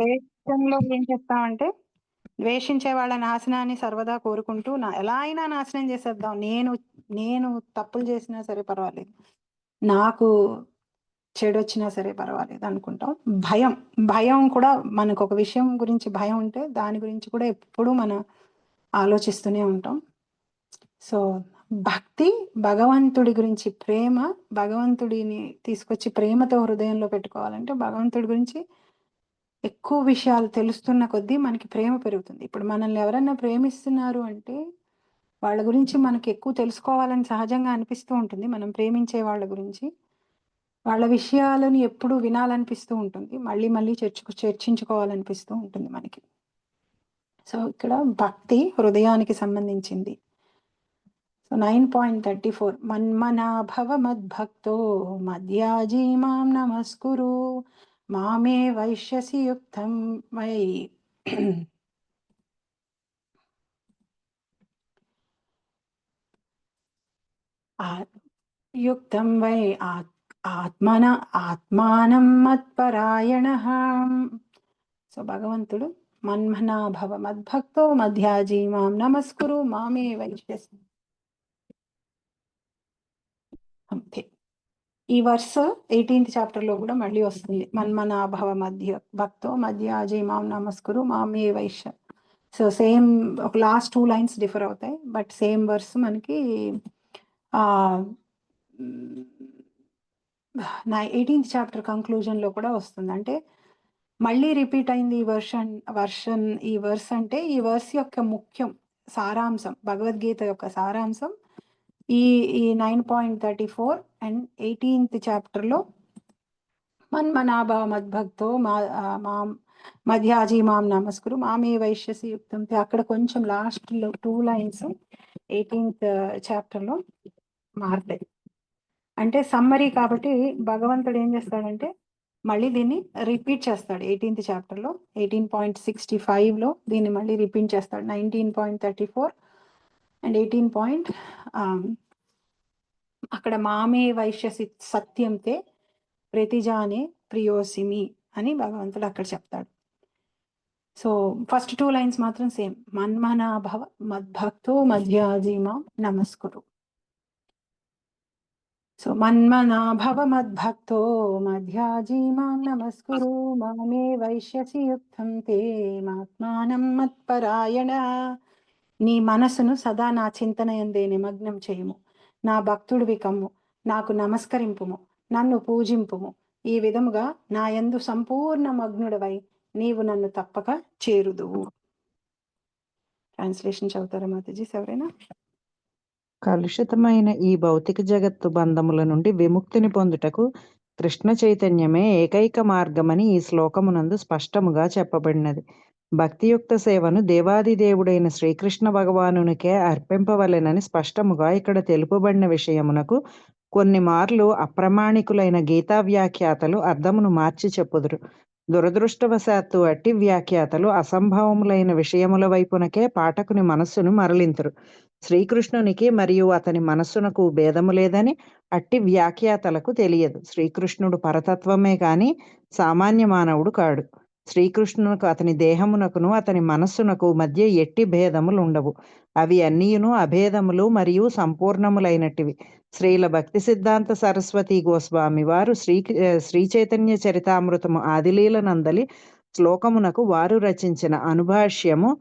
ద్వేషంలో ఏం చేస్తామంటే, ద్వేషించే వాళ్ళ నాశనాన్ని సర్వదా కోరుకుంటూ ఎలా అయినా నాశనం చేసేద్దాం. నేను నేను తప్పులు చేసినా సరే పర్వాలేదు. నాకు చెడొచ్చినా సరే పర్వాలేదు అనుకుంటాం. భయం, భయం కూడా మనకొక విషయం గురించి భయం ఉంటే, దాని గురించి కూడా ఎప్పుడూ మనం ఆలోచిస్తూనే ఉంటాం. సో, భక్తి భగవంతుడి గురించి ప్రేమ, భగవంతుడిని తీసుకొచ్చి ప్రేమతో హృదయంలో పెట్టుకోవాలంటే, భగవంతుడి గురించి ఎక్కువ విషయాలు తెలుస్తున్న కొద్దీ మనకి ప్రేమ పెరుగుతుంది. ఇప్పుడు మనల్ని ఎవరన్నా ప్రేమిస్తున్నారు అంటే, వాళ్ళ గురించి మనకి ఎక్కువ తెలుసుకోవాలని సహజంగా అనిపిస్తూ ఉంటుంది. మనం ప్రేమించే వాళ్ళ గురించి. వాళ్ళ విషయాలను ఎప్పుడూ వినాలనిపిస్తూ ఉంటుంది. మళ్ళీ మళ్ళీ చర్చించుకోవాలనిపిస్తూ ఉంటుంది మనకి. సో, ఇక్కడ భక్తి హృదయానికి సంబంధించింది. సో, 9.34 మన్మనాభవ మద్భక్తో మద్యాజీ మాం నమస్కురు మామే వైష్యసి యుక్తం వై యుక్తం వై ఆత్మానం మత్పరాయణః. సో భగవంతుడు మన్మనాభవ మద్భక్తో మధ్యాజీ మాం నమస్కురు మామే వైష్యసి. అంతే. ఈ వర్స్ 18th చాప్టర్లో కూడా మళ్ళీ వస్తుంది. మన్మనాభవ భక్తో మధ్యాజీ మాం నమస్కురు మామే వైశ్య. సో సేమ్ ఒక లాస్ట్ 2 లైన్స్ డిఫర్ అవుతాయి, బట్ సేమ్ వర్స్ మనకి 18th చాప్టర్ కంక్లూజన్లో కూడా వస్తుంది. అంటే మళ్ళీ రిపీట్ అయింది ఈ ఈ వర్స్ అంటే ఈ వర్స్ యొక్క ముఖ్యం సారాంశం, భగవద్గీత యొక్క సారాంశం ఈ 9.34 అండ్ 18th చాప్టర్లో మన్మనాభవ మద్భక్తో మధ్యాజీ మాం నమస్కురు మామే వైష్యసి యుక్తం. అక్కడ కొంచెం లాస్ట్లో 2 లైన్స్ 18th చాప్టర్లో మారుతాయి. అంటే సమ్మరీ కాబట్టి భగవంతుడు ఏం చేస్తాడంటే మళ్ళీ దీన్ని రిపీట్ చేస్తాడు 18th చాప్టర్లో. 18.65లో దీన్ని మళ్ళీ రిపీట్ చేస్తాడు. 19.34 అండ్ 18. అక్కడ మామే వైశ్యసి సత్యంతే ప్రతిజానే ప్రియోసిమి అని భగవంతుడు అక్కడ చెప్తాడు. సో ఫస్ట్ 2 లైన్స్ మాత్రం సేమ్. మన్మనాభవ మద్భక్తో మధ్యాజీ మాం నమస్కురు. సో మన్మనాభవ మద్భక్తో మధ్యాజీ మాం నమస్కురు మామే వైష్యసి యుక్తం తే మాత్మానం మత్పరాయణ. నీ మనసును సదా నా చింతన యందే నిమగ్నం చేయుము, నా భక్తుడివి కమ్ము, నాకు నమస్కరింపుము, నన్ను పూజింపుము. ఈ విధముగా నా యందు సంపూర్ణ మగ్నుడవై నీవు నన్ను తప్పక చేరుదువు. ట్రాన్స్లేషన్ చదువుతారా మాతాజీ ఎవరైనా? కలుషితమైన ఈ భౌతిక జగత్తు బంధముల నుండి విముక్తిని పొందుటకు కృష్ణ చైతన్యమే ఏకైక మార్గమని ఈ శ్లోకమునందు స్పష్టముగా చెప్పబడినది. భక్తియుక్త సేవను దేవాదిదేవుడైన శ్రీకృష్ణ భగవానునికే అర్పింపవలెనని స్పష్టముగా ఇక్కడ తెలుపబడిన విషయమునకు కొన్ని మార్లు అప్రమాణికులైన గీతా వ్యాఖ్యాతలు అర్థమును మార్చి చెప్పుదురు. దురదృష్టవశాత్తు అట్టి వ్యాఖ్యాతలు అసంభవములైన విషయముల వైపునకే పాఠకుని మనస్సును మరలింతురు. శ్రీకృష్ణునికి మరియు అతని మనస్సునకు భేదము లేదని అట్టి వ్యాఖ్యాతలకు తెలియదు. శ్రీకృష్ణుడు పరతత్వమే కాని సామాన్య మానవుడు కాడు. శ్రీకృష్ణునకు అతని దేహమునకును అతని మనస్సునకు మధ్య ఎట్టి భేదములు ఉండవు. అవి అన్నీయును అభేదములు మరియు సంపూర్ణములైనటివి. శ్రీల భక్తి సిద్ధాంత సరస్వతి గోస్వామి వారు శ్రీ చైతన్య చరితామృతము ఆదిలీల నందలి శ్లోకమునకు వారు రచించిన అనుభాష్యము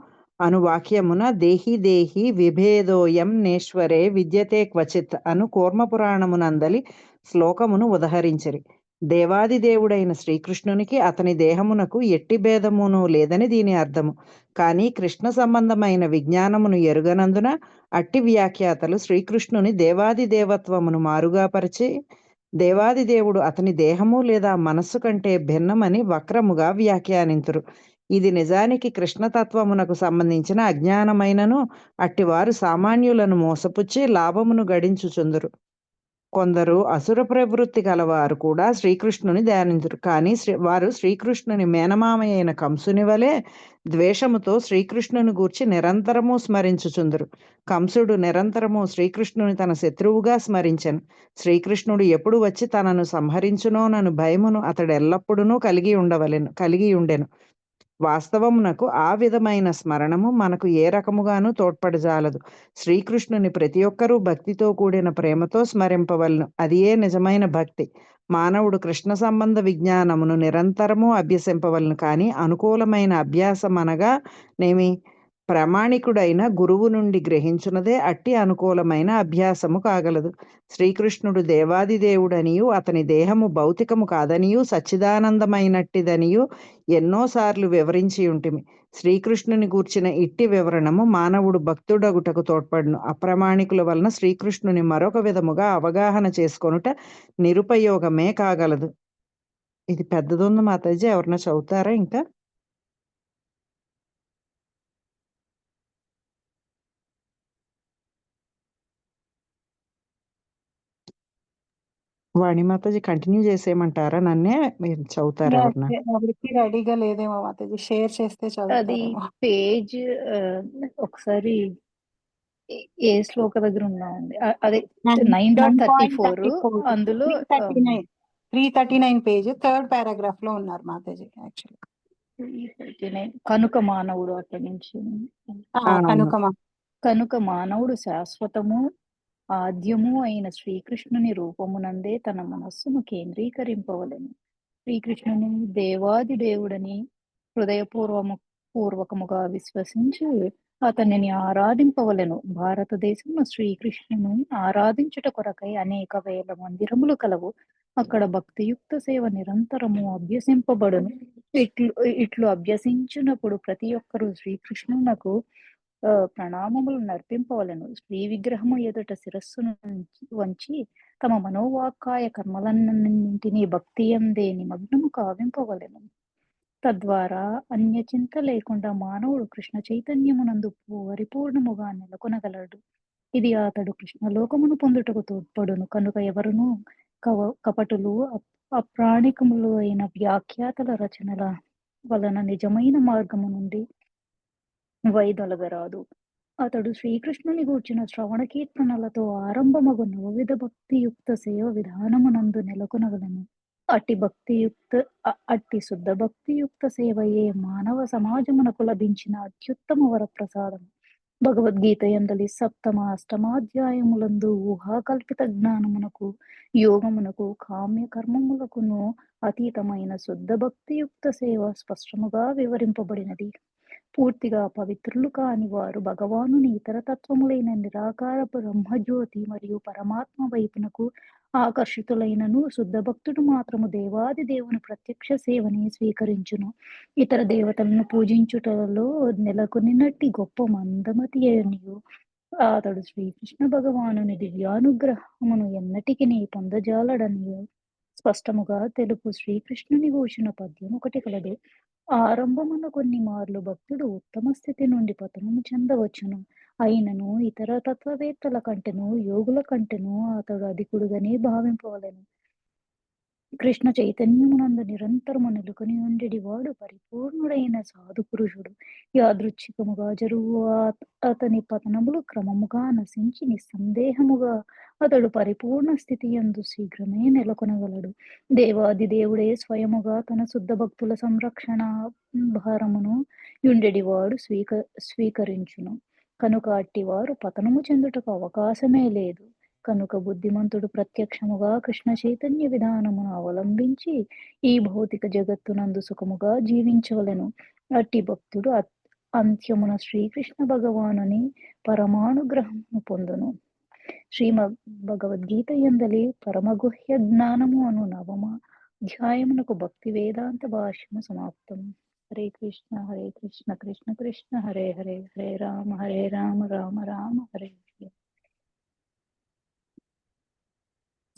అనువాక్యమున దేహి దేహి విభేదోయం నేశ్వరే విద్యతే క్వచిత్ అను కూర్మపురాణమునందలి శ్లోకమును ఉదహరించిరి. దేవాదిదేవుడైన శ్రీకృష్ణునికి అతని దేహమునకు ఎట్టి భేదమును లేదని దీని అర్థము. కానీ కృష్ణ సంబంధమైన విజ్ఞానమును ఎరుగనందున అట్టి వ్యాఖ్యాతలు శ్రీకృష్ణుని దేవాది దేవత్వమును మారుగా పరిచి దేవాదిదేవుడు అతని దేహము లేదా మనస్సు కంటే భిన్నమని వక్రముగా వ్యాఖ్యానింతురు. ఇది నిజానికి కృష్ణతత్వమునకు సంబంధించిన అజ్ఞానమైనను అట్టివారు సామాన్యులను మోసపుచ్చి లాభమును గడించుచుందురు. కొందరు అసుర ప్రవృత్తి గలవారు కూడా శ్రీకృష్ణుని ధ్యానించురు. కానీ వారు శ్రీకృష్ణుని మేనమామ అయిన కంసుని వలె ద్వేషముతో శ్రీకృష్ణుని గూర్చి నిరంతరము స్మరించుచుందురు. కంసుడు నిరంతరము శ్రీకృష్ణుని తన శత్రువుగా స్మరించెను. శ్రీకృష్ణుడు ఎప్పుడు వచ్చి తనను సంహరించునోనను భయమును అతడు ఎల్లప్పుడూ కలిగి ఉండెను. వాస్తవమునకు ఆ విధమైన స్మరణము మనకు ఏ రకముగానూ తోడ్పడజాలదు. శ్రీకృష్ణుని ప్రతి ఒక్కరూ భక్తితో కూడిన ప్రేమతో స్మరింపవలను. అదియే నిజమైన భక్తి. మానవుడు కృష్ణ సంబంధ విజ్ఞానమును నిరంతరము అభ్యసింపవలను. కానీ అనుకూలమైన అభ్యాసమనగా నేమి? ప్రామాణికుడైన గురువు నుండి గ్రహించునదే అట్టి అనుకూలమైన అభ్యాసము కాగలదు. శ్రీకృష్ణుడు దేవాది దేవుడనియు అతని దేహము భౌతికము కాదనియు సచ్చిదానందమైనట్టిదనియు ఎన్నోసార్లు వివరించి ఉంటిమి. శ్రీకృష్ణుని గూర్చిన ఇట్టి వివరణము మానవుడు భక్తుడగుటకు తోడ్పడును. అప్రమాణికుల వలన శ్రీకృష్ణుని మరొక విధముగా అవగాహన చేసుకొనుట నిరుపయోగమే కాగలదు. ఇది పెద్దదుంది మాతాజీ, ఎవరన్నా చదువుతారా ఇంకా? వాణి మాతాజీ కంటిన్యూ చేసేయమంటారా నన్నే? మీరు చదువుతారా ఎవరన్నా? ఎవరికి రెడీగా లేదేమో మాతాజీ, షేర్ చేస్తే అది చదువుతారేమో. పేజ్ ఒకసారి ఏ శ్లోక దగ్గర ఉన్నామండి? అదే 9.34 అందులో 339 పేజ్, థర్డ్ పారాగ్రాఫ్ లో ఉన్నారు మాతాజీ. యాక్చువల్లీ 339 కనుక మానవుడు అక్కడి నుంచి కనుక మానవుడు శాశ్వతము ఆద్యము అయిన శ్రీకృష్ణుని రూపమునందే తన మనస్సును కేంద్రీకరింపవలెను. శ్రీకృష్ణుని దేవాది దేవుడని పూర్వకముగా విశ్వసించి అతనిని ఆరాధింపవలెను. భారతదేశంలో శ్రీకృష్ణుని ఆరాధించుట కొరకై అనేక వేల మందిరములు కలవు. అక్కడ భక్తియుక్త సేవ నిరంతరము అభ్యసింపబడును. ఇట్లు అభ్యసించినప్పుడు ప్రతి ఒక్కరూ శ్రీకృష్ణునకు ప్రణామములు నర్పింపవలను. శ్రీ విగ్రహము ఎదుట శిరస్సును వంచి తమ మనోవాక్కాయ కర్మలన్నింటినీ భక్తి అందే నిమగ్నము కావింపవలెను. తద్వారా అన్యచింత లేకుండా మానవుడు కృష్ణ చైతన్యమునందు పరిపూర్ణముగా నెలకొనగలడు. ఇది అతడు కృష్ణలోకమును పొందుటకు తోడ్పడును. కనుక ఎవరును కపటులు అప్రాణికములు అయిన వ్యాఖ్యాతల రచనల వలన నిజమైన మార్గము నుండి వైదొలగరాదు. అతడు శ్రీకృష్ణుని గూర్చిన శ్రవణ కీర్తనలతో ఆరంభమగు నవవిధ భక్తియుక్త సేవ విధానమునందు నెలకొనగలను. అట్టి శుద్ధ భక్తియుక్త సేవయే మానవ సమాజమునకు లభించిన అత్యుత్తమ వరప్రసాదం. భగవద్గీత యందలి 7వ, 8వ ఊహాకల్పిత జ్ఞానమునకు, యోగమునకు, కామ్య కర్మములకును అతీతమైన శుద్ధ భక్తియుక్త సేవ స్పష్టముగా వివరింపబడినది. పూర్తిగా పవిత్రులు కాని వారు భగవానుని ఇతర తత్వములైన నిరాకార బ్రహ్మజ్యోతి మరియు పరమాత్మ వైపునకు ఆకర్షితులైనను శుద్ధ భక్తుడు మాత్రము దేవాది దేవుని ప్రత్యక్ష సేవని స్వీకరించును. ఇతర దేవతలను పూజించుటలో నెలకొనినట్టి గొప్ప మందమతి అనియు అతడు శ్రీకృష్ణ భగవానుని దివ్యానుగ్రహమును ఎన్నటికి పొందజాలడనియు స్పష్టముగా తెలుపు. శ్రీకృష్ణుని గూర్చిన పద్యం ఒకటి కలదు. ఆరంభమున కొన్ని మార్లు భక్తుడు ఉత్తమ స్థితి నుండి పతనము చెందవచ్చును. అయినను ఇతర తత్వవేత్తల కంటెను, యోగుల కంటెను అతడు అధికుడుగానే భావింపవలెను. కృష్ణ చైతన్యమునందు నిరంతరము నెలకొని ఉండేది వాడు పరిపూర్ణుడైన సాధు పురుషుడు. యాదృచ్ఛికముగా జరుగు అతని పతనములు క్రమముగా నశించి నిస్సందేహముగా అతడు పరిపూర్ణ స్థితి యందు శీఘ్రమే నెలకొనగలడు. దేవాది దేవుడే స్వయముగా తన శుద్ధ భక్తుల సంరక్షణ భారమును యుండెడివాడు స్వీకరించును. కనుక అట్టివారు పతనము చెందుటకు అవకాశమే లేదు. కనుక బుద్ధిమంతుడు ప్రత్యక్షముగా కృష్ణ చైతన్య విధానమును అవలంబించి ఈ భౌతిక జగత్తునందు సుఖముగా జీవించవలెను. అట్టి భక్తుడు అంత్యమున శ్రీకృష్ణ భగవానుని పరమానుగ్రహమును పొందును. భగవద్గీత యందలి పరమగుహ్య జ్ఞానము అను 9వ అధ్యాయమునకు భక్తి వేదాంత భాష్యము సమాప్తం. హరే కృష్ణ కృష్ణ కృష్ణ హరే హరే, హరే రామ రామ రామ హరే హరే.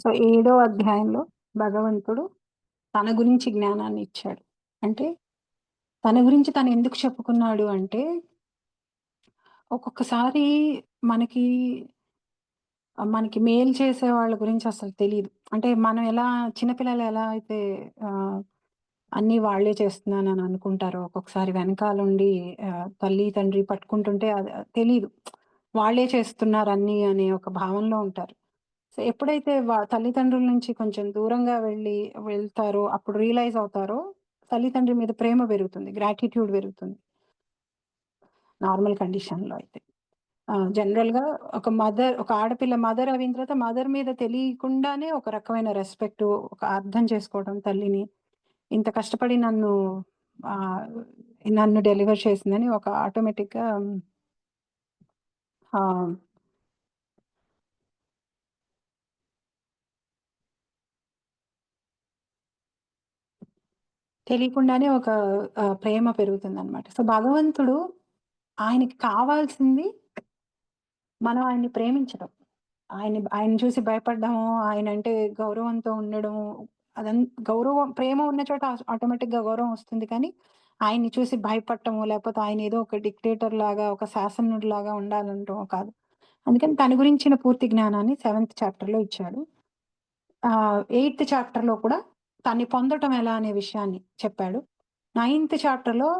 సో 7వ అధ్యాయంలో భగవంతుడు తన గురించి జ్ఞానాన్ని ఇచ్చాడు. అంటే తన గురించి తను ఎందుకు చెప్పుకున్నాడు అంటే, ఒక్కొక్కసారి మనకి మేలు చేసే వాళ్ళ గురించి అసలు తెలియదు. అంటే మనం ఎలా చిన్నపిల్లలు ఎలా అయితే అన్నీ వాళ్ళే చేస్తున్నానని అనుకుంటారో, ఒక్కొక్కసారి వెనకాలండి తల్లి తండ్రి పట్టుకుంటుంటే అది తెలీదు, వాళ్ళే చేస్తున్నారు అన్నీ అనే ఒక భావనలో ఉంటారు. సో ఎప్పుడైతే తల్లిదండ్రుల నుంచి కొంచెం దూరంగా వెళ్తారో అప్పుడు రియలైజ్ అవుతారో తల్లిదండ్రి మీద ప్రేమ పెరుగుతుంది, గ్రాటిట్యూడ్ పెరుగుతుంది నార్మల్ కండిషన్‌లో అయితే. జనరల్‌గా ఒక ఆడపిల్ల మదర్ అయిన తర్వాత మదర్ మీద తెలియకుండానే ఒక రకమైన రెస్పెక్టు, ఒక అర్థం చేసుకోవడం తల్లిని. ఇంత కష్టపడి నన్ను డెలివర్ చేసిందని ఒక ఆటోమేటిక్‌గా ఆహ్, తెలియకుండానే ఒక ప్రేమ పెరుగుతుందనమాట. సో, భగవంతుడు ఆయనకి కావాల్సింది మనం ఆయన్ని ప్రేమించడం. ఆయన్ని చూసి భయపడ్డము, ఆయనంటే గౌరవంతో ఉండడము, గౌరవం, ప్రేమ ఉన్న చోట ఆటోమేటిక్‌గా గౌరవం వస్తుంది. కానీ ఆయన్ని చూసి భయపడటము, లేకపోతే ఆయన ఏదో ఒక డిక్టేటర్ లాగా, ఒక శాసనుడిలాగా ఉండాలనటమో కాదు. అందుకని తన గురించిన పూర్తి జ్ఞానాన్ని 7th చాప్టర్‌లో ఇచ్చాడు. 8th చాప్టర్‌లో కూడా తన్ని పొందటం ఎలా అనే విషయాన్ని చెప్పాడు. 9th చాప్టర్‌లో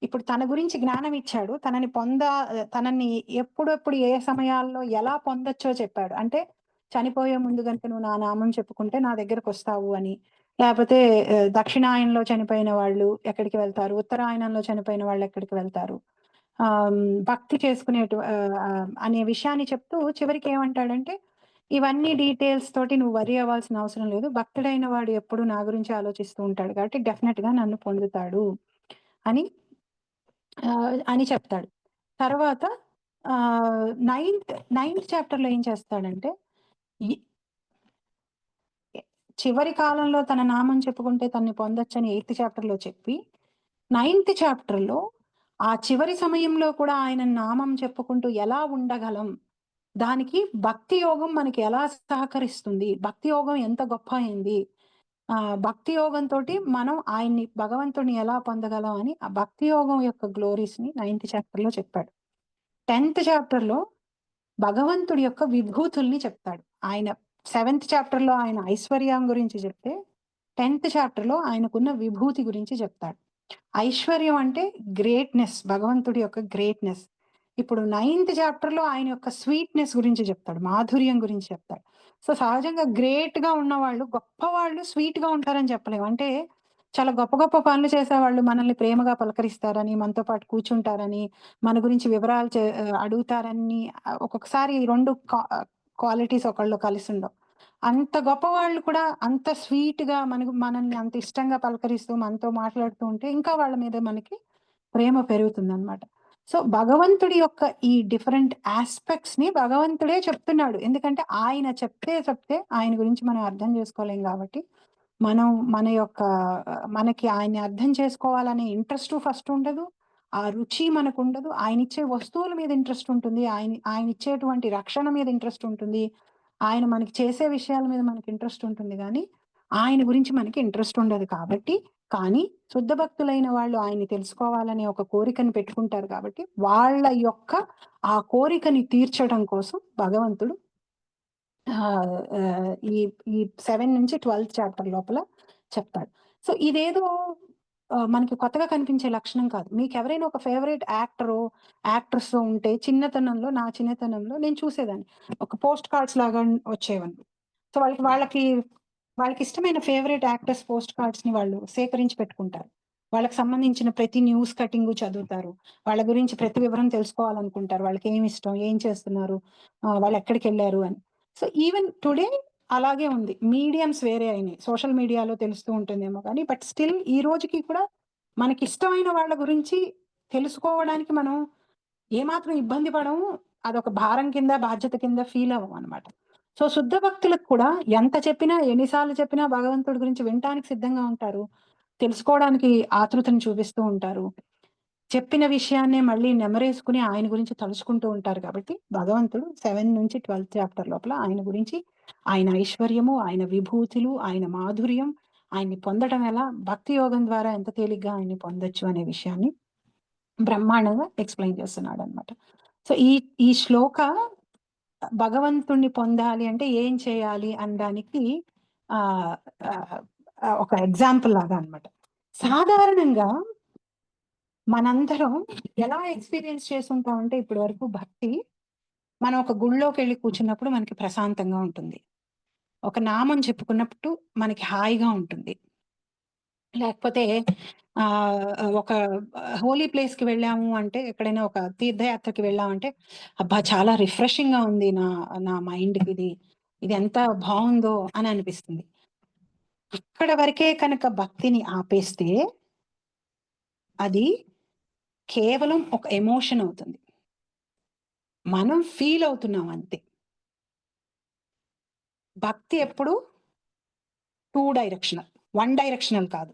ఇప్పుడు తన గురించి జ్ఞానం ఇచ్చాడు. తనని ఎప్పుడెప్పుడు, ఏ సమయాల్లో ఎలా పొందొచ్చో చెప్పాడు. అంటే చనిపోయే ముందు గనుక నువ్వు నా నామం చెప్పుకుంటే నా దగ్గరకొస్తావు అని. లేపోతే దక్షిణాయనంలో చనిపోయిన వాళ్ళు ఎక్కడికి వెళ్తారు? ఉత్తరాయణంలో చనిపోయిన వాళ్ళు ఎక్కడికి వెళ్తారు? భక్తి అనే విషయాన్ని చెప్తూ చివరికి ఏమంటాడంటే, ఇవన్నీ డీటెయిల్స్ తోటి నువ్వు వర్రీ అవ్వాల్సిన అవసరం లేదు. భక్తుడైన వాడు ఎప్పుడు నా గురించి ఆలోచిస్తూ ఉంటాడు కాబట్టి డెఫినిట్‌గా నన్ను పొందుతాడు అని అని చెప్తాడు. తర్వాత నైన్త్ చాప్టర్‌లో ఏం చేస్తాడంటే, ఈ చివరి కాలంలో తన నామం చెప్పుకుంటే తనని పొందొచ్చని 8th చాప్టర్‌లో చెప్పి, 9th చాప్టర్‌లో ఆ చివరి సమయంలో కూడా ఆయన నామం చెప్పుకుంటూ ఎలా ఉండగలం? దానికి భక్తి యోగం మనకి ఎలా సహకరిస్తుంది? భక్తి యోగం ఎంత గొప్ప అయింది? భక్తి యోగంతోటి మనం భగవంతుడిని ఎలా పొందగలం అని ఆ భక్తి యోగం యొక్క గ్లోరీస్‌ని 9th చాప్టర్‌లో చెప్పాడు. 10th చాప్టర్‌లో భగవంతుడి యొక్క విభూతుల్ని చెప్తాడు. ఆయన 7th చాప్టర్‌లో ఆయన ఐశ్వర్యం గురించి చెప్తే, 10th చాప్టర్‌లో ఆయనకున్న విభూతి గురించి చెప్తాడు. ఐశ్వర్యం అంటే గ్రేట్‌నెస్, భగవంతుడి యొక్క గ్రేట్‌నెస్. ఇప్పుడు 9th చాప్టర్‌లో ఆయన యొక్క స్వీట్‌నెస్ గురించి చెప్తాడు. మాధుర్యం గురించి చెప్తాడు. సో, సహజంగా గ్రేట్‌గా ఉన్నవాళ్ళు, గొప్పవాళ్ళు స్వీట్‌గా ఉంటారని చెప్పలేము. అంటే చాలా గొప్ప గొప్ప పనులు చేసేవాళ్ళు మనల్ని ప్రేమగా పలకరిస్తారని, మనతో పాటు కూర్చుంటారని, మన గురించి వివరాలు అడుగుతారని, ఒక్కొక్కసారి 2 క్వాలిటీస్ ఒకళ్ళలో కలిసుండవు. అంత గొప్పవాళ్ళు కూడా అంత స్వీట్‌గా మనల్ని అంత ఇష్టంగా పలకరిస్తూ, మనతో మాట్లాడుతూ ఉంటే ఇంకా వాళ్ళ మీద మనకి ప్రేమ పెరుగుతుందనమాట. సో, భగవంతుడి యొక్క ఈ డిఫరెంట్ యాస్పెక్ట్స్‌ని భగవంతుడే చెప్తున్నాడు. ఎందుకంటే ఆయన చెప్తే ఆయన గురించి మనం అర్థం చేసుకోలేం గాబట్టి, మనం మనకి ఆయన్ని అర్థం చేసుకోవాలనే ఇంట్రెస్టు ఫస్ట్ ఉండదు. ఆ రుచి మనకుండదు. ఆయనిచ్చే వస్తువుల మీద ఇంట్రెస్ట్ ఉంటుంది. ఆయనిచ్చేటువంటి రక్షణ మీద ఇంట్రెస్ట్ ఉంటుంది. ఆయన మనకి చేసే విషయాల మీద మనకి ఇంట్రెస్ట్ ఉంటుంది గానీ, ఆయన గురించి మనకి ఇంట్రెస్ట్ ఉండదు కానీ శుద్ధ భక్తులైన వాళ్ళు ఆయన్ని తెలుసుకోవాలనే ఒక కోరికను పెట్టుకుంటారు కాబట్టి, వాళ్ళ యొక్క ఆ కోరికని తీర్చడం కోసం భగవంతుడు ఆహ్, ఆహ్, ఈ ఈ 7-12 చాప్టర్ లోపల చెప్తాడు. సో, ఇదేదో మనకి కొత్తగా కనిపించే లక్షణం కాదు. మీకెవరైనా ఒక ఫేవరెట్ యాక్ట్రెసో ఉంటే నా చిన్నతనంలో నేను చూసేదాన్ని. ఒక పోస్ట్ కార్డ్స్ లాగా వచ్చేవన్నమాట. సో, వాళ్ళకిష్టమైన ఫేవరెట్ యాక్టర్స్ పోస్ట్ కార్డ్స్‌ని వాళ్ళు సేకరించి పెట్టుకుంటారు. వాళ్ళకి సంబంధించిన ప్రతి న్యూస్ కటింగు చదువుతారు. వాళ్ళ గురించి ప్రతి వివరం తెలుసుకోవాలనుకుంటారు. వాళ్ళకేమిష్టం? ఏం చేస్తున్నారు? వాళ్ళెక్కడికెళ్లారు అని. సో, ఈవెన్ టుడే అలాగే ఉంది. మీడియమ్స్ వేరే అయినాయి. సోషల్ మీడియాలో తెలుస్తూ ఉంటుందేమో కానీ, బట్ స్టిల్ ఈ రోజుకి కూడా మనకిష్టమైన వాళ్ళ గురించి తెలుసుకోవడానికి మనం ఏమాత్రం ఇబ్బంది పడము. అదొక భారం కింద, బాధ్యత కింద ఫీల్ అవ్వమనమాట. సో, శుద్ధ భక్తులకు కూడా ఎంత చెప్పినా, ఎన్ని సార్లు చెప్పినా భగవంతుడి గురించి వినటానికి సిద్ధంగా ఉంటారు. తెలుసుకోవడానికి ఆతృతను చూపిస్తూ ఉంటారు. చెప్పిన విషయాన్నే మళ్ళీ నెమరేసుకొని ఆయన గురించి తలుచుకుంటూ ఉంటారు కాబట్టి, భగవంతుడు 7-12 చాప్టర్ లోపల ఆయన గురించి, ఆయన ఐశ్వర్యము, ఆయన విభూతులు, ఆయన మాధుర్యం, ఆయన్ని పొందటం ఎలా, భక్తి యోగం ద్వారా ఎంత తేలిగ్గా ఆయన్ని పొందొచ్చు అనే విషయాన్ని బ్రహ్మాండంగా ఎక్స్‌ప్లెయిన్ చేస్తున్నాడనమాట. సో, ఈ ఈ శ్లోక భగవంతుడిని పొందాలి అంటే ఏం చేయాలి అనడానికి ఆహ్, ఆహ్, ఒక ఎగ్జాంపుల్ లాగా అన్నమాట. సాధారణంగా మనందరం ఎలా ఎక్స్‌పీరియన్స్ చేసుంటామంటే ఇప్పటి వరకు భక్తి, మనం ఒక గుడిలోకెళ్ళి కూర్చున్నప్పుడు మనకి ప్రశాంతంగా ఉంటుంది. ఒక నామం చెప్పుకున్నప్పుడు మనకి హాయిగా ఉంటుంది. లేకపోతే ఒక హోలీ ప్లేస్‌కి వెళ్ళాము అంటే, ఎక్కడైనా ఒక తీర్థయాత్రకి వెళ్ళామంటే, అబ్బా! చాలా రిఫ్రెషింగ్‌గా ఉంది నా మైండ్‌కిది. ఇది ఎంత బావుందో అని అనిపిస్తుంది. అక్కడ వరకే కనుక భక్తిని ఆపేస్తే, అది కేవలం ఒక ఎమోషన్ అవుతుంది. మనం ఫీల్ అవుతున్నాం అంతే. భక్తి ఎప్పుడు 2 డైరెక్షనల్. 1 డైరెక్షనల్ కాదు.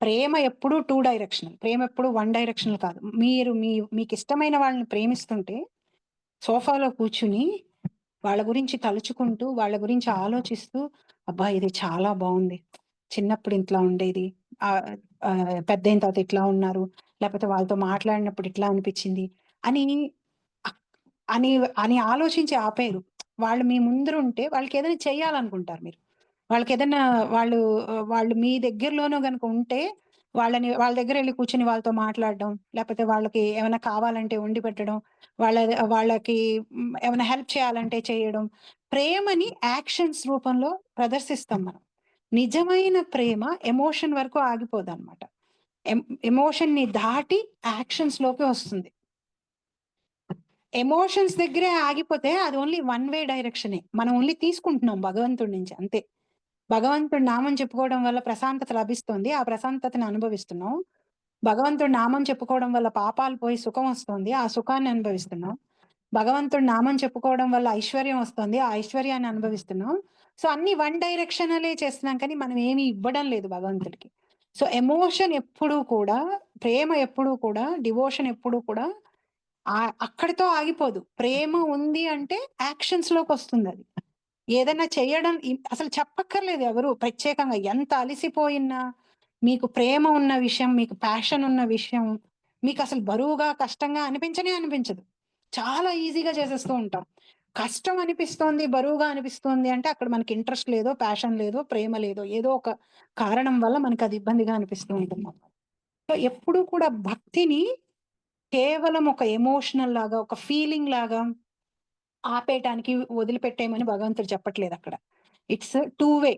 ప్రేమ ఎప్పుడు 2 డైరెక్షనల్. ప్రేమ ఎప్పుడు 1 డైరెక్షనల్ కాదు. మీరు మీకిష్టమైన వాళ్ళని ప్రేమిస్తుంటే సోఫాలో కూర్చుని వాళ్ళ గురించి తలుచుకుంటూ, వాళ్ళ గురించి ఆలోచిస్తూ, అబ్బా! ఇది చాలా బావుంది. చిన్నప్పుడు ఇట్లా ఉండేది. ఆహ్, పెద్దయిన తర్వాత ఇట్లా ఉన్నారు. లేపోతే వాళ్ళతో మాట్లాడినప్పుడు ఇట్లా అనిపిచ్చింది అని అక్ అని అని ఆలోచించి ఆపేయరు. వాళ్ళు మీ ముందరుంటే వాళ్ళకేదైనా చెయ్యాలనుకుంటారు మీరు. వాళ్ళకేదన్నా వాళ్ళు వాళ్ళు మీ దగ్గరలోనో గనుక ఉంటే, వాళ్ళ దగ్గరెళ్లి కూర్చొని వాళ్ళతో మాట్లాడడం, లేపోతే వాళ్ళకి ఏమైనా కావాలంటే వండి పెట్టడం, వాళ్ళకి ఏమైనా హెల్ప్ చేయాలంటే చేయడం. ప్రేమని యాక్షన్స్ రూపంలో ప్రదర్శిస్తాం మనం. నిజమైన ప్రేమ ఎమోషన్ వరకు ఆగిపోదనమాట. ఎమోషన్‌ని దాటి యాక్షన్స్‌లోకి వస్తుంది. ఎమోషన్స్ దగ్గరే ఆగిపోతే అది ఓన్లీ వన్ వే డైరెక్షనే. మనం ఓన్లీ తీసుకుంటున్నాం భగవంతుడి నుంచి అంతే. భగవంతుడి నామం చెప్పుకోవడం వల్ల ప్రశాంతత లభిస్తుంది. ఆ ప్రశాంతతని అనుభవిస్తున్నాం. భగవంతుడి నామం చెప్పుకోవడం వల్ల పాపాలు పోయి సుఖం వస్తుంది. ఆ సుఖాన్ని అనుభవిస్తున్నాం. భగవంతుడి నామం చెప్పుకోవడం వల్ల ఐశ్వర్యం వస్తుంది. ఆ ఐశ్వర్యాన్ని అనుభవిస్తున్నాం. సో, అన్నీ వన్ డైరెక్షనలే చేస్తున్నాం కానీ మనం ఏమి ఇవ్వడం లేదు భగవంతుడికి. సో, ఎమోషన్ ఎప్పుడూ కూడా, ప్రేమ ఎప్పుడూ కూడా, డివోషన్ ఎప్పుడూ కూడా అక్కడితో ఆగిపోదు. ప్రేమ ఉంది అంటే యాక్షన్స్‌లోకొస్తుందది. ఏదైనా చేయడం అసలు చెప్పక్కర్లేదు ఎవరు ప్రత్యేకంగా. ఎంత అలిసిపోయినా, మీకు ప్రేమ ఉన్న విషయం, మీకు ప్యాషన్ ఉన్న విషయం, మీకసలు బరువుగా, కష్టంగా అనిపించనే అనిపించదు. చాలా ఈజీగా చేసేస్తూ ఉంటాం. కష్టం అనిపిస్తోంది, బరువుగా అనిపిస్తోంది అంటే అక్కడ మనకి ఇంట్రెస్ట్ లేదో, ప్యాషన్ లేదో, ప్రేమ లేదో ఏదో ఒక కారణం వల్ల మనకది ఇబ్బందిగా అనిపిస్తూ ఉంటుందన్నమాట. సో, ఎప్పుడూ కూడా భక్తిని కేవలం ఒక ఎమోషనల్ లాగా, ఒక ఫీలింగ్ లాగా ఆపేయటానికి వదిలిపెట్టేయమని భగవంతుడు చెప్పట్లేదక్కడ. It's two way.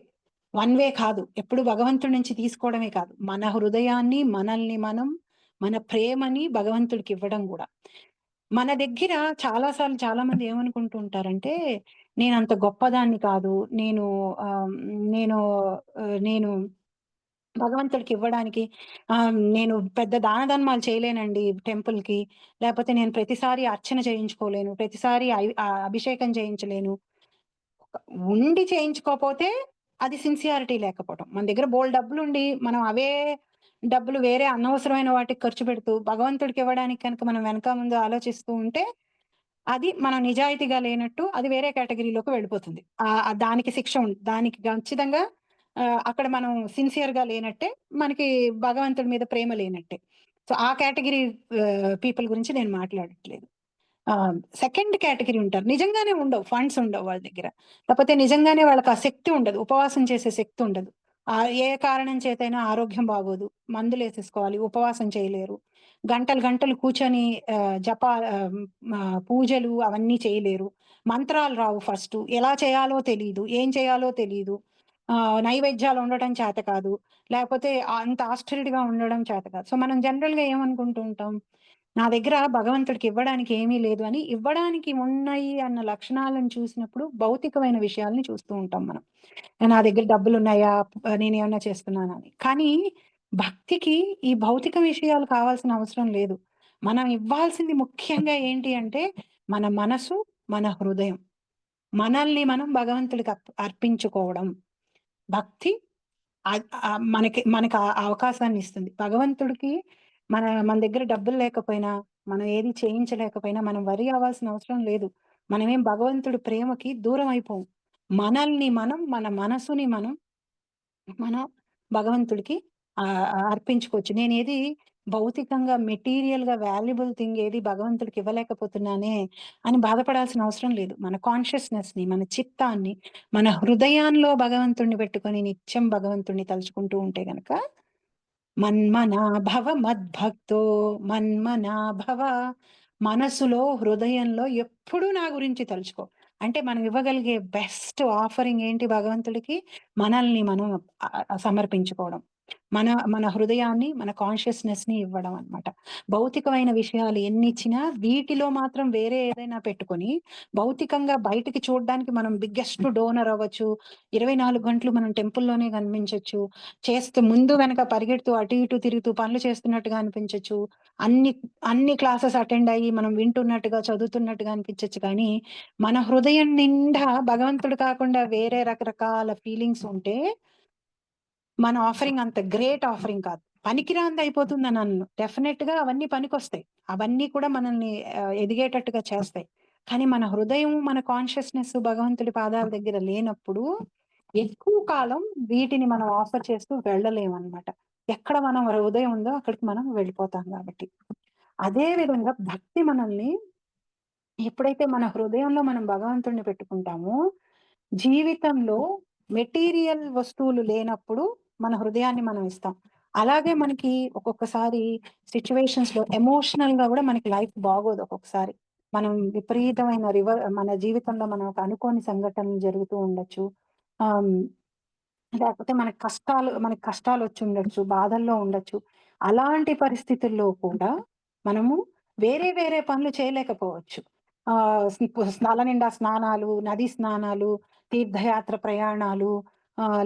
One way కాదు. ఎప్పుడు భగవంతుడి నుంచి తీసుకోవడమే కాదు. మన హృదయాన్ని, మనల్ని మనం, మన ప్రేమని భగవంతుడికివ్వడం గూడా. మన దగ్గర చాలా సార్లు చాలామంది ఏమనుకుంటూ ఉంటారంటే, నేనంత గొప్పదాన్ని కాదు. ఆహ్, నేను నేను భగవంతుడికివ్వడానికి నేను పెద్ద దాన ధర్మాలు చేయలేనండి టెంపుల్‌కి. లేపోతే నేను ప్రతిసారి అర్చన చేయించుకోలేను. ప్రతిసారి అభిషేకం చేయించలేను. ఉండి చేయించుకోపోతే అది సిన్సియారిటీ లేకపోవటం. మన దగ్గర బోలెడు డబ్బులుండి, మనం అవే డబ్బులు వేరే అనవసరమైన వాటికి ఖర్చు పెడుతూ, భగవంతుడికివ్వడానికి కనుక మనం వెనక ముందు ఆలోచిస్తూ ఉంటే, అది మనం నిజాయితీగా లేనట్టు అది వేరే కేటగరీలోకి వెళ్ళిపోతుంది. దానికి శిక్ష దానికి ఖచ్చితంగా అక్కడ మనం సిన్సియర్‌గా లేనట్టే, మనకి భగవంతుడి మీద ప్రేమ లేనట్టే. సో, ఆ కేటగరీ పీపుల్ గురించి నేను మాట్లాడట్లేదు. సెకండ్ కేటగరీ ఉంటారు. నిజంగానే ఉండవు. ఫండ్స్ ఉండవు వాళ్ళ దగ్గర. లేపోతే నిజంగానే వాళ్ళకి ఆ శక్తి ఉండదు. ఉపవాసం చేసే శక్తి ఉండదు. ఏ కారణం చేతైనా ఆరోగ్యం బాగోదు. మందులేసేసుకోవాలి. ఉపవాసం చేయలేరు. గంటలు గంటలు కూర్చొని పూజలు అవన్నీ చేయలేరు. మంత్రాలు రావు ఫస్టు. ఎలా చేయాలో తెలీదు. ఏం చేయాలో తెలీదు. నైవేద్యాలు వండటం చేత కాదు. లేకపోతే అంత ఆస్టరిటీగా ఉండడం చేత కాదు. సో, మనం జనరల్‌గా ఏమనుకుంటూ ఉంటాం, నా దగ్గర భగవంతుడికి ఇవ్వడానికి ఏమీ లేదు అని, ఇవ్వడానికి ఉన్నాయి అన్న లక్షణాలను చూసినప్పుడు భౌతికమైన విషయాల్ని చూస్తూ ఉంటాం మనం. నా దగ్గర డబ్బులున్నాయా? నేనేమన్నా చేస్తున్నానా అని. కానీ భక్తికి ఈ భౌతిక విషయాలు కావాల్సిన అవసరం లేదు. మనం ఇవ్వాల్సింది ముఖ్యంగా ఏంటి అంటే, మన మనసు, మన హృదయం. మనల్ని మనం భగవంతుడికి అర్పించుకోవడం. భక్తి మనకి ఆ అవకాశాన్నిస్తుంది. భగవంతుడికి మన దగ్గర డబ్బులు లేకపోయినా, మనం ఏది చేయించలేకపోయినా, మనం వరీ అవ్వాల్సిన అవసరం లేదు. మనమేం భగవంతుడి ప్రేమకి దూరం అయిపోము. మనల్ని మనం, మన మనసుని మనం భగవంతుడికి అర్పించుకోవచ్చు. నేనేది భౌతికంగా, మెటీరియల్‌గా వాల్యుబుల్ థింగ్ ఏది భగవంతుడికి ఇవ్వలేకపోతున్నానే అని బాధపడాల్సిన అవసరం లేదు. మన కాన్షియస్‌నెస్‌ని, మన చిత్తాన్ని, మన హృదయాల్లో భగవంతుడిని పెట్టుకొని నిత్యం భగవంతుడిని తలుచుకుంటూ ఉంటే గనక, మన్మనా భవ మద్భక్తో మన్మనా భవ. మనసులో, హృదయంలో ఎప్పుడూ నా గురించి తలుచుకో. అంటే మనం ఇవ్వగలిగే బెస్ట్ ఆఫరింగ్ ఏంటి భగవంతుడికి? మనల్ని మనం సమర్పించుకోవడం. మన మన హృదయాన్ని, మన కాన్షియస్‌నెస్‌ని ఇవ్వడం అన్నమాట. భౌతికమైన విషయాలు ఎన్నిచ్చినా వీటిలో మాత్రం వేరే ఏదైనా పెట్టుకొని, భౌతికంగా బయటికి చూడ్డానికి మనం బిగ్గెస్ట్ డోనర్ అవ్వచ్చు. 24 గంటలు మనం టెంపుల్‌లోనే కనిపించొచ్చు. ముందు వెనక పరిగెడుతూ అటు ఇటు తిరుగుతూ పనులు చేస్తున్నట్టుగా అనిపించొచ్చు. అన్ని అన్ని క్లాసెస్ అటెండ్ అయ్యి మనం వింటున్నట్టుగా, చదువుతున్నట్టుగా అనిపించొచ్చు కానీ, మన హృదయం నిండా భగవంతుడు కాకుండా వేరే రకరకాల ఫీలింగ్స్ ఉంటే మన ఆఫరింగ్ అంత గ్రేట్ ఆఫరింగ్ కాదు. పనికిరానిది అయిపోతుందని అనను. డెఫినిట్‌గా అవన్నీ పనికొస్తాయి. అవన్నీ కూడా మనల్ని ఎదిగేటట్టుగా చేస్తాయి. కానీ మన హృదయం, మన కాన్షియస్‌నెస్ భగవంతుడి పాదాల దగ్గర లేనప్పుడు ఎక్కువ కాలం వీటిని మనం ఆఫర్ చేస్తూ వెళ్ళలేమనమాట. ఎక్కడ మనం హృదయం ఉందో అక్కడికి మనం వెళ్ళిపోతాం కాబట్టి. అదే విధంగా భక్తి మనల్ని ఎప్పుడైతే మన హృదయంలో మనం భగవంతుడిని పెట్టుకుంటామో, జీవితంలో మెటీరియల్ వస్తువులు లేనప్పుడు మన హృదయాన్ని మనం ఇస్తాం. అలాగే మనకి ఒక్కొక్కసారి సిట్యుయేషన్స్‌లో ఎమోషనల్‌గా గూడా మనకి లైఫ్ బాగోదు ఒక్కొక్కసారి. మనం విపరీతమైన మన జీవితంలో మనకు అనుకోని సంఘటనలు జరుగుతూ ఉండొచ్చు. ఆహ్, లేకపోతే మనకి కష్టాలొచ్చుండొచ్చు, బాధల్లో ఉండొచ్చు. అలాంటి పరిస్థితుల్లో కూడా మనము వేరే వేరే పనులు చేయలేకపోవచ్చు. నల నిండా స్నానాలు, నదీ స్నానాలు, తీర్థయాత్ర ప్రయాణాలు,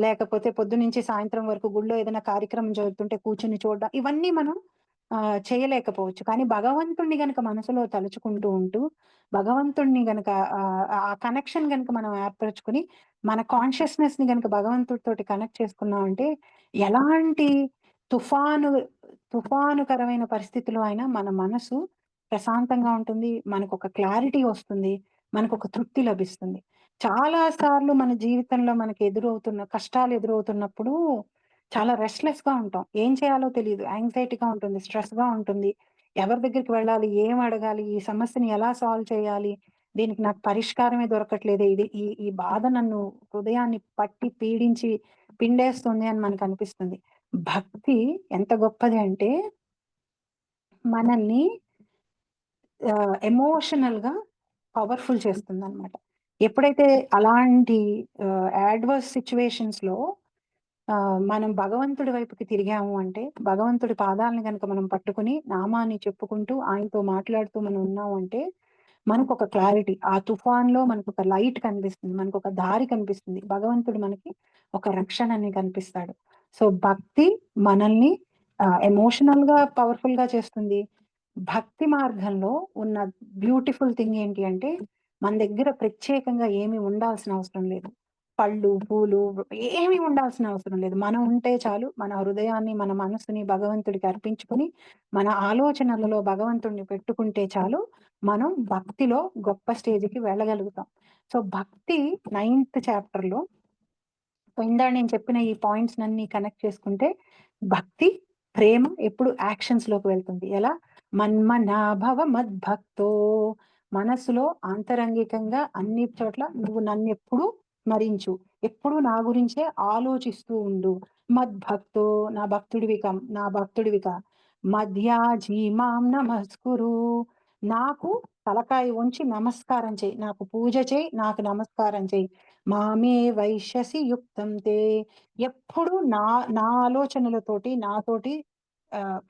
లేకపోతే పొద్దునుంచి సాయంత్రం వరకు గుడిలో ఏదైనా కార్యక్రమం జరుగుతుంటే కూర్చొని చూడడం, ఇవన్నీ మనం చేయలేకపోవచ్చు. కానీ భగవంతుడిని గనక మనసులో తలుచుకుంటూ ఉంటూ, భగవంతుడిని గనక ఆ కనెక్షన్ గనక మనం ఏర్పరచుకొని మన కాన్షియస్‌నెస్‌ని గనక భగవంతుడితోటి కనెక్ట్ చేసుకున్నామంటే, ఎలాంటి తుఫాను తుఫానుకరమైన పరిస్థితిలో అయినా మన మనసు ప్రశాంతంగా ఉంటుంది. మనకొక క్లారిటీ వస్తుంది. మనకొక తృప్తి లభిస్తుంది. చాలా సార్లు మన జీవితంలో మనకి కష్టాలు ఎదురవుతున్నప్పుడు చాలా రెస్ట్‌లెస్‌గా ఉంటాం. ఏం చేయాలో తెలీదు. యాంగ్జైటీగా ఉంటుంది. స్ట్రెస్‌గా ఉంటుంది. ఎవరి దగ్గరికి వెళ్ళాలి? ఏం అడగాలి? ఈ సమస్యని ఎలా సాల్వ్ చేయాలి? దీనికి నాకు పరిష్కారమే దొరకట్లేదే. ఇది ఈ ఈ బాధ నన్ను హృదయాన్ని పట్టి పీడించి పిండేస్తుంది అని మనకనిపిస్తుంది. భక్తి ఎంత గొప్పది అంటే మనల్ని ఎమోషనల్‌గా పవర్‌ఫుల్ చేస్తుందనమాట. ఎప్పుడైతే అలాంటి యాడ్వర్స్ సిట్యుయేషన్స్‌లో మనం భగవంతుడి వైపుకి తిరిగాము అంటే, భగవంతుడి పాదాలను గనక మనం పట్టుకొని, నామాన్ని చెప్పుకుంటూ, ఆయనతో మాట్లాడుతూ మనం ఉన్నాము అంటే, మనకొక క్లారిటీ. ఆ తుఫాన్‌లో మనకొక లైట్ కనిపిస్తుంది. మనకొక దారి కనిపిస్తుంది. భగవంతుడు మనకి ఒక రక్షణని కనిపిస్తాడు. సో, భక్తి మనల్ని ఎమోషనల్‌గా పవర్‌ఫుల్‌గా చేస్తుంది. భక్తి మార్గంలో ఉన్న బ్యూటిఫుల్ థింగ్ ఏంటి అంటే, మన దగ్గర ప్రత్యేకంగా ఏమి ఉండాల్సిన అవసరం లేదు. పళ్ళు, పూలు ఏమి ఉండాల్సిన అవసరం లేదు. మనం ఉంటే చాలు. మన హృదయాన్ని, మన మనసుని భగవంతుడికి అర్పించుకొని, మన ఆలోచనలలో భగవంతుడిని పెట్టుకుంటే చాలు. మనం భక్తిలో గొప్ప స్టేజ్‌కి వెళ్ళగలుగుతాం. సో, భక్తి నైన్త్ చాప్టర్‌లో ఇందాక నేను చెప్పిన ఈ పాయింట్స్‌నన్నీ కనెక్ట్ చేసుకుంటే, భక్తి, ప్రేమ ఎప్పుడు యాక్షన్స్‌లోకి వెళ్తుంది. ఎలా? మన్మనాభవ మద్భక్తో మనసులో ఆంతరంగికంగా అన్ని చోట్ల నువ్వు నన్నెప్పుడు స్మరించు. ఎప్పుడు నా గురించే ఆలోచిస్తూ ఉండు. మద్భక్తో నా భక్తుడివి కా. మధ్యాజీ మాం నమస్కురు. నాకు తలకాయ వంచి నమస్కారం చెయి. నాకు పూజ చెయి. నాకు నమస్కారం చెయి. మామే వైశ్యసి యుక్తం తే. ఎప్పుడు నా నా ఆలోచనలతోటి నాతోటి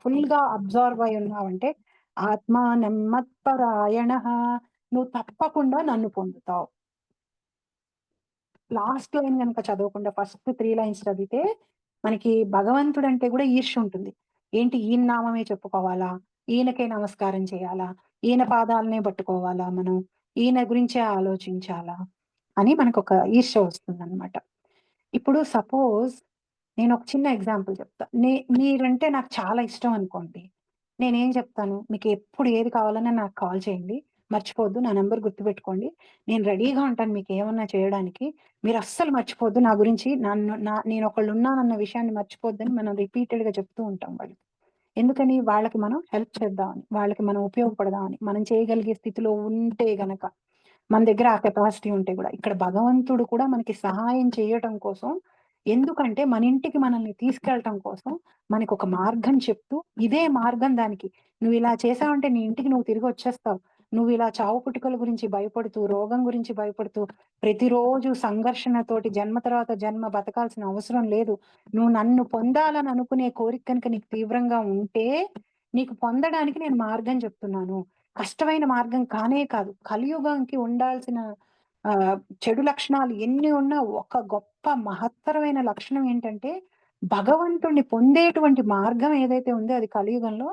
ఫుల్‌గా అబ్జార్బ్ అయి ఉన్నావంటే ఆత్మానం మత్పరాయణః. నువ్వు తప్పకుండా నన్ను పొందుతావు. లాస్ట్ లైన్ గనక చదవకుండా ఫస్ట్ 3 లైన్స్ చదివితే మనకి భగవంతుడంటే గూడా ఈర్ష్య ఉంటుంది. ఏంటి ఈయన నామమే చెప్పుకోవాలా? ఈయనకే నమస్కారం చేయాలా? ఈయన పాదాలనే పట్టుకోవాలా మనం? ఈయన గురించే ఆలోచించాలా? అని మనకొక ఈర్ష్య వస్తుందనమాట. ఇప్పుడు సపోజ్ నేనొక చిన్న ఎగ్జాంపుల్ చెప్తా. మీరంటే నాకు చాలా ఇష్టం అనుకోండి. నేనేం చెప్తాను, మీకెప్పుడు ఏది కావాలన్నా నాకు కాల్ చేయండి. మర్చిపోవద్దు. నా నంబర్ గుర్తుపెట్టుకోండి. నేను రెడీగా ఉంటాను మీకేమన్నా చేయడానికి. మీరస్సలు మర్చిపోవద్దు నా గురించి. నేనొకళ్ళున్నానన్న విషయాన్ని మర్చిపోవద్దని మనం రిపీటెడ్‌గా చెప్తూ ఉంటాం వాళ్ళకి. ఎందుకని? వాళ్ళకి మనం హెల్ప్ చేద్దామని. వాళ్ళకి మనం ఉపయోగపడదామని. మనం చేయగలిగే స్థితిలో ఉంటే గనక. మన దగ్గర ఆ కెపాసిటీ ఉంటే గూడా. ఇక్కడ భగవంతుడు కూడా మనకి సహాయం చేయటం కోసం ఎందుకంటే మన ఇంటికి మనల్ని తీసుకెళ్ళటం కోసం మనకొక మార్గం చెప్తూ, ఇదే మార్గం దానికి. నువ్విలా చేశావంటే నీ ఇంటికి నువ్వు తిరిగొచ్చేస్తావు. నువ్వు ఇలా చావు పుట్టుకల గురించి భయపడుతూ, రోగం గురించి భయపడుతూ, ప్రతిరోజు సంఘర్షణతోటి జన్మ తర్వాత జన్మ బతకాల్సిన అవసరం లేదు. నువ్వు నన్ను పొందాలని అనుకునే కోరిక కనుక నీకు తీవ్రంగా ఉంటే, నీకు పొందడానికి నేను మార్గం చెప్తున్నాను. కష్టమైన మార్గం కానే కాదు. కలియుగంకి ఉండాల్సిన చెడు లక్షణాలు ఎన్ని ఉన్నా ఒక గొప్ప మహత్తరమైన లక్షణం ఏంటంటే, భగవంతుడిని పొందేటువంటి మార్గం ఏదైతే ఉందో అది కలియుగంలో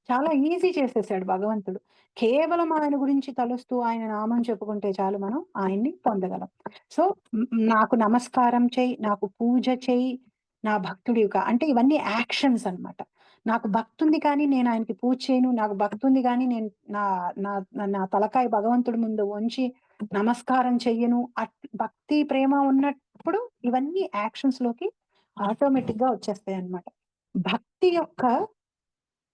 చాలా ఈజీ చేసేసాడు భగవంతుడు. కేవలం ఆయన గురించి తలుస్తూ ఆయన నామం చెప్పుకుంటే చాలు మనం ఆయన్ని పొందగలం. సో, నాకు నమస్కారం చెయ్యి, నాకు పూజ చెయ్యి, నా భక్తుడివిగా అంటే ఇవన్నీ యాక్షన్స్ అన్నమాట. నాకు భక్తుంది కానీ నేను ఆయనకి పూజ చేయను. నాకు భక్తుంది గానీ నేను నా నా నా తలకాయ భగవంతుడి ముందు వంచి నమస్కారం చెయ్యను. భక్తి, ప్రేమ ఉన్నప్పుడు ఇవన్నీ యాక్షన్స్ లోకి ఆటోమేటిక్‌గా వచ్చేస్తాయన్నమాట. భక్తి యొక్క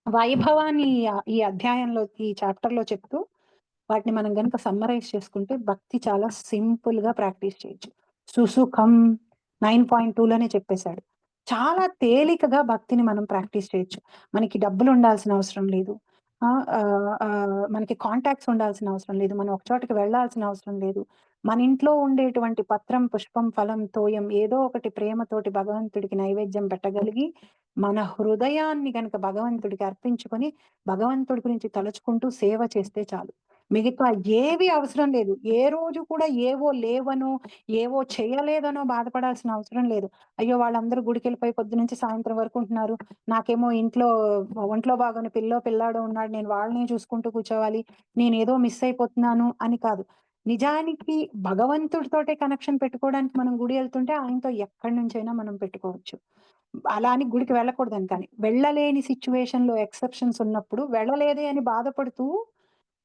వైభవాన్ని ఈ అధ్యాయంలో ఈ చాప్టర్‌లో చెప్తూ వాటిని మనం గనుక సమ్మరైజ్ చేసుకుంటే భక్తి చాలా సింపుల్‌గా ప్రాక్టీస్ చేయొచ్చు. సుసుఖం 9.2 లోనే చెప్పేశాడు. చాలా తేలికగా భక్తిని మనం ప్రాక్టీస్ చేయొచ్చు. మనకి డబ్బులు ఉండాల్సిన అవసరం లేదు. మనకి కాంటాక్ట్స్ ఉండాల్సిన అవసరం లేదు. మనం ఒక చోటకి వెళ్ళాల్సిన అవసరం లేదు. మన ఇంట్లో ఉండేటువంటి పత్రం, పుష్పం, ఫలం, తోయం ఏదో ఒకటి ప్రేమతోటి భగవంతుడికి నైవేద్యం పెట్టగలిగి, మన హృదయాన్ని గనక భగవంతుడికి అర్పించుకొని, భగవంతుడి గురించి తలుచుకుంటూ సేవ చేస్తే చాలు. మిగతా ఏవి అవసరం లేదు. ఏ రోజు కూడా ఏవో లేవనో, ఏవో చేయలేదనో బాధపడాల్సిన అవసరం లేదు. అయ్యో! వాళ్ళందరూ గుడికెళ్ళిపోయి పొద్దునుంచి సాయంత్రం వరకు ఉంటున్నారు. నాకేమో ఇంట్లో ఒంట్లో బాగోని పిల్లాడో ఉన్నాడు. నేను వాళ్ళనే చూసుకుంటూ కూర్చోవాలి. నేనేదో మిస్ అయిపోతున్నాను అని కాదు. నిజానికి భగవంతుడితోటే కనెక్షన్ పెట్టుకోవడానికి మనం గుడి ఎళ్తుంటే ఆయనతో ఎక్కడి నుంచైనా మనం పెట్టుకోవచ్చు. అలా అని గుడికి వెళ్ళకూడదని కానీ. వెళ్ళలేని సిట్యుయేషన్‌లో ఎక్సెప్షన్స్ ఉన్నప్పుడు వెళ్ళలేదే అని బాధపడుతూ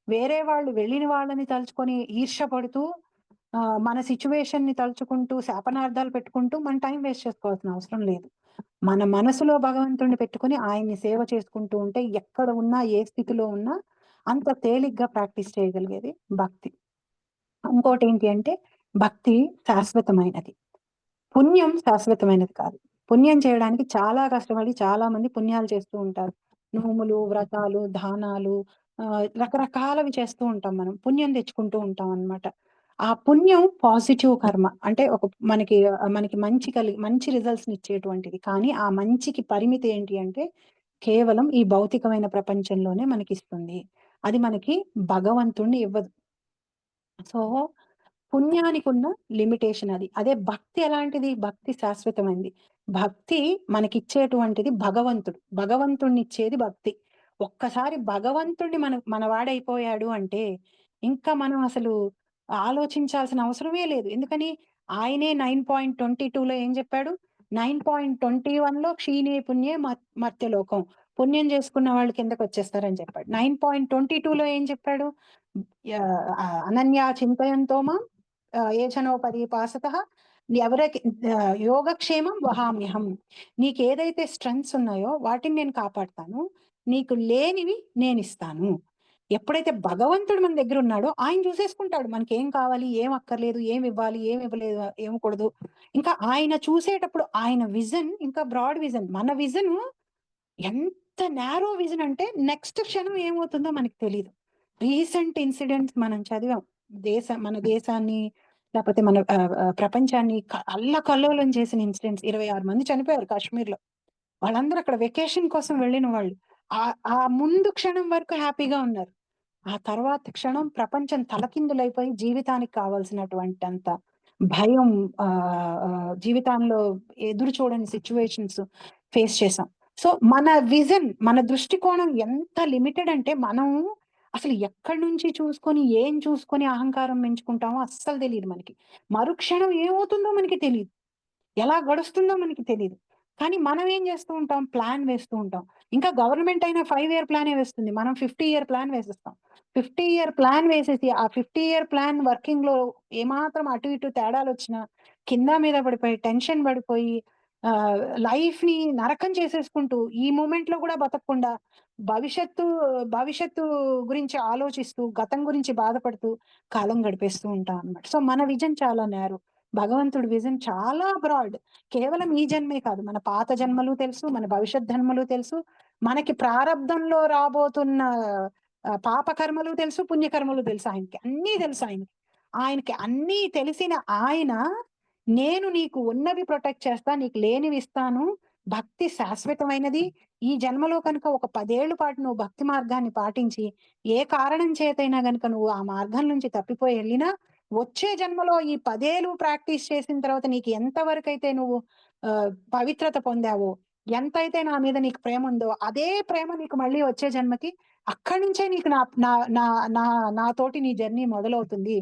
వేరే వాళ్ళు వెళ్ళిన వాళ్ళని తలుచుకొని ఈర్ష్య పడుతూ మన సిట్యుయేషన్‌ని తలుచుకుంటూ శాపనార్థాలు పెట్టుకుంటూ మన టైం వేస్ట్ చేసుకోవాల్సిన అవసరం లేదు. మన మనసులో భగవంతుడిని పెట్టుకొని ఆయన్ని సేవ చేసుకుంటూ ఉంటే ఎక్కడ ఉన్నా, ఏ స్థితిలో ఉన్నా అంత తేలిగ్గా ప్రాక్టీస్ చేయగలిగేది భక్తి. ఇంకోటేంటి అంటే భక్తి శాశ్వతమైనది. పుణ్యం శాశ్వతమైనది కాదు. పుణ్యం చేయడానికి చాలా కష్టపడి చాలా మంది పుణ్యాలు చేస్తూ ఉంటారు. నోములు, వ్రతాలు, దానాలు రకరకాలవి చేస్తూ ఉంటాం మనం. పుణ్యం తెచ్చుకుంటూ ఉంటాం అన్నమాట. ఆ పుణ్యం పాజిటివ్ కర్మ. అంటే మనకి మంచి రిజల్ట్స్‌ని ఇచ్చేటువంటిది. కానీ ఆ మంచికి పరిమితి ఏంటి అంటే కేవలం ఈ భౌతికమైన ప్రపంచంలోనే మనకిస్తుంది. అది మనకి భగవంతుడిని ఇవ్వదు. సో పుణ్యానికున్న లిమిటేషన్ అది. అదే భక్తి ఎలాంటిది? భక్తి శాశ్వతమైనది. భక్తి మనకిచ్చేటువంటిది భగవంతుడు. భగవంతుడినిచ్చేది భక్తి. ఒక్కసారి భగవంతుడిని మనవాడైపోయాడు అంటే, ఇంకా మనం అసలు ఆలోచించాల్సిన అవసరమే లేదు. ఎందుకని? ఆయనే 9.22లో ఏం చెప్పాడు? 9.21లో క్షీణే పుణ్యే మర్త్యలోకం. పుణ్యం చేసుకున్న వాళ్ళు కిందకొచ్చేస్తారని చెప్పాడు. 9.22లో ఏం చెప్పాడు? అనన్యా చింతయంతో మాం ఏచనోపదీపాసతః ఎవరికి యోగక్షేమం వహామ్యహం. నీకేదైతే స్ట్రెంగ్త్స్ ఉన్నాయో వాటిని నేను కాపాడతాను. నీకు లేనివి నేనిస్తాను. ఎప్పుడైతే భగవంతుడు మన దగ్గర ఉన్నాడో ఆయన చూసేసుకుంటాడు. మనకేం కావాలి, ఏం అక్కర్లేదు, ఏమి ఇవ్వాలి, ఏమి ఇవ్వలేదు, ఇవ్వకూడదు. ఇంకా ఆయన చూసేటప్పుడు ఆయన విజన్ ఇంకా బ్రాడ్ విజన్. మన విజన్ ఎంత నారో విజన్ అంటే నెక్స్ట్ క్షణం ఏమవుతుందో మనకు తెలీదు. రీసెంట్ ఇన్సిడెంట్స్ మనం చదివాం. మన దేశాన్ని లేకపోతే మన ప్రపంచాన్ని అల్లకల్లోలం చేసిన ఇన్సిడెంట్స్ 26 మంది చనిపోయారు కాశ్మీర్‌లో. వాళ్ళందరూ అక్కడ వెకేషన్ కోసం వెళ్ళిన వాళ్ళు. ఆ ముందు క్షణం వరకు హ్యాపీగా ఉన్నారు. ఆ తర్వాత క్షణం ప్రపంచం తలకిందులైపోయి జీవితానికి కావాల్సినటువంటంత భయం జీవితంలో ఎదురు చూడని సిట్యుయేషన్స్ ఫేస్ చేసాం. సో మన విజన్, మన దృష్టికోణం ఎంత లిమిటెడ్ అంటే మనం అసలు ఎక్కడి నుంచి చూసుకొని, ఏం చూసుకొని అహంకారం పెంచుకుంటామో అస్సలు తెలీదు మనకి. మరుక్షణం ఏమవుతుందో మనకి తెలీదు. ఎలా గడుస్తుందో మనకి తెలీదు. కానీ మనం ఏం చేస్తూ ఉంటాం? ప్లాన్ వేస్తూ ఉంటాం. ఇంకా గవర్నమెంట్ అయినా 5 ఇయర్ ప్లానే వేస్తుంది. మనం 50 ఇయర్ ప్లాన్ వేసేస్తాం. 50 ఇయర్ ప్లాన్ వేసేసి ఆ 50 ఇయర్ ప్లాన్ వర్కింగ్‌లో ఏమాత్రం అటు ఇటు తేడాలొచ్చినా కింద మీద పడిపోయి, టెన్షన్ పడిపోయి ఆహ్, లైఫ్‌ని నరకం చేసేసుకుంటూ ఈ మూమెంట్‌లో కూడా బతకకుండా భవిష్యత్తు భవిష్యత్తు గురించి ఆలోచిస్తూ, గతం గురించి బాధపడుతూ కాలం గడిపేస్తూ ఉంటాం అన్నమాట. సో మన విజన్ చాలా నారో. భగవంతుడి విజన్ చాలా బ్రాడ్. కేవలం ఈ జన్మే కాదు. మన పాత జన్మలు తెలుసు. మన భవిష్యత్ జన్మలు తెలుసు. మనకి ప్రారబ్ధంలో రాబోతున్న పాప కర్మలు తెలుసు, పుణ్యకర్మలు తెలుసు ఆయనకి, అన్నీ తెలుసు ఆయనకి. ఆయనకి అన్నీ తెలిసిన ఆయన, నేను నీకు ఉన్నవి ప్రొటెక్ట్ చేస్తా, నీకు లేనివి ఇస్తాను, భక్తి శాశ్వతమైనది. ఈ జన్మలో కనుక ఒక 10 ఏళ్ల పాటు నువ్వు భక్తి మార్గాన్ని పాటించి ఏ కారణం చేతైనా గనుక నువ్వు ఆ మార్గం నుంచి తప్పిపోయి వెళ్ళినా, వచ్చే జన్మలో ఈ 10 ఏళ్ళు ప్రాక్టీస్ చేసిన తర్వాత నీకు ఎంత వరకైతే నువ్వు పవిత్రత పొందావో, ఎంతైతే నా మీద నీకు ప్రేమ ఉందో, అదే ప్రేమ నీకు మళ్ళీ వచ్చే జన్మకి అక్కడి నుంచే నీకు నా నా నా నా నాతోటి నీ జర్నీ మొదలవుతుంది.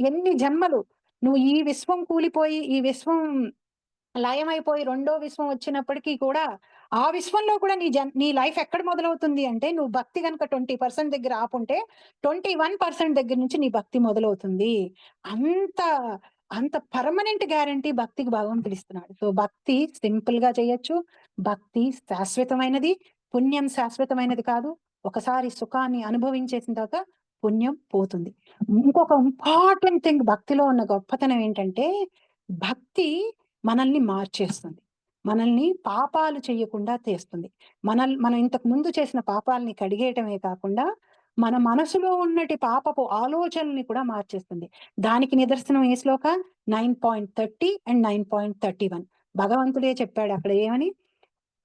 ఎన్ని జన్మలు నువ్వు ఈ విశ్వం కూలిపోయి, ఈ విశ్వం లయమైపోయి రెండో విశ్వం వచ్చినప్పటికీ కూడా, ఆ విశ్వంలో కూడా నీ లైఫ్ ఎక్కడ మొదలవుతుంది అంటే, నువ్వు భక్తి గనుక 20% దగ్గర ఆపుంటే 21% దగ్గర నుంచి నీ భక్తి మొదలవుతుంది. అంత అంత పర్మనెంట్ గ్యారంటీ భక్తికి భగవంతుడు ఇస్తున్నాడు. సో భక్తి సింపుల్ గా చేయొచ్చు. భక్తి శాశ్వతమైనది. పుణ్యం శాశ్వతమైనది కాదు. ఒకసారి సుఖాన్ని అనుభవించేసిన తర్వాత పుణ్యం పోతుంది. ఇంకొక ఇంపార్టెంట్ థింగ్ భక్తిలో ఉన్న గొప్పతనం ఏంటంటే, భక్తి మనల్ని మార్చేస్తుంది. మనల్ని పాపాలు చేయకుండా చేస్తుంది. మనం ఇంతకు ముందు చేసిన పాపాలని కడిగేయటమే కాకుండా, మన మనసులో ఉన్నటి పాపపు ఆలోచనల్ని కూడా మార్చేస్తుంది. దానికి నిదర్శనం ఈ శ్లోక 9.30 అండ్ 9.31. భగవంతుడే చెప్పాడు అక్కడ ఏమని,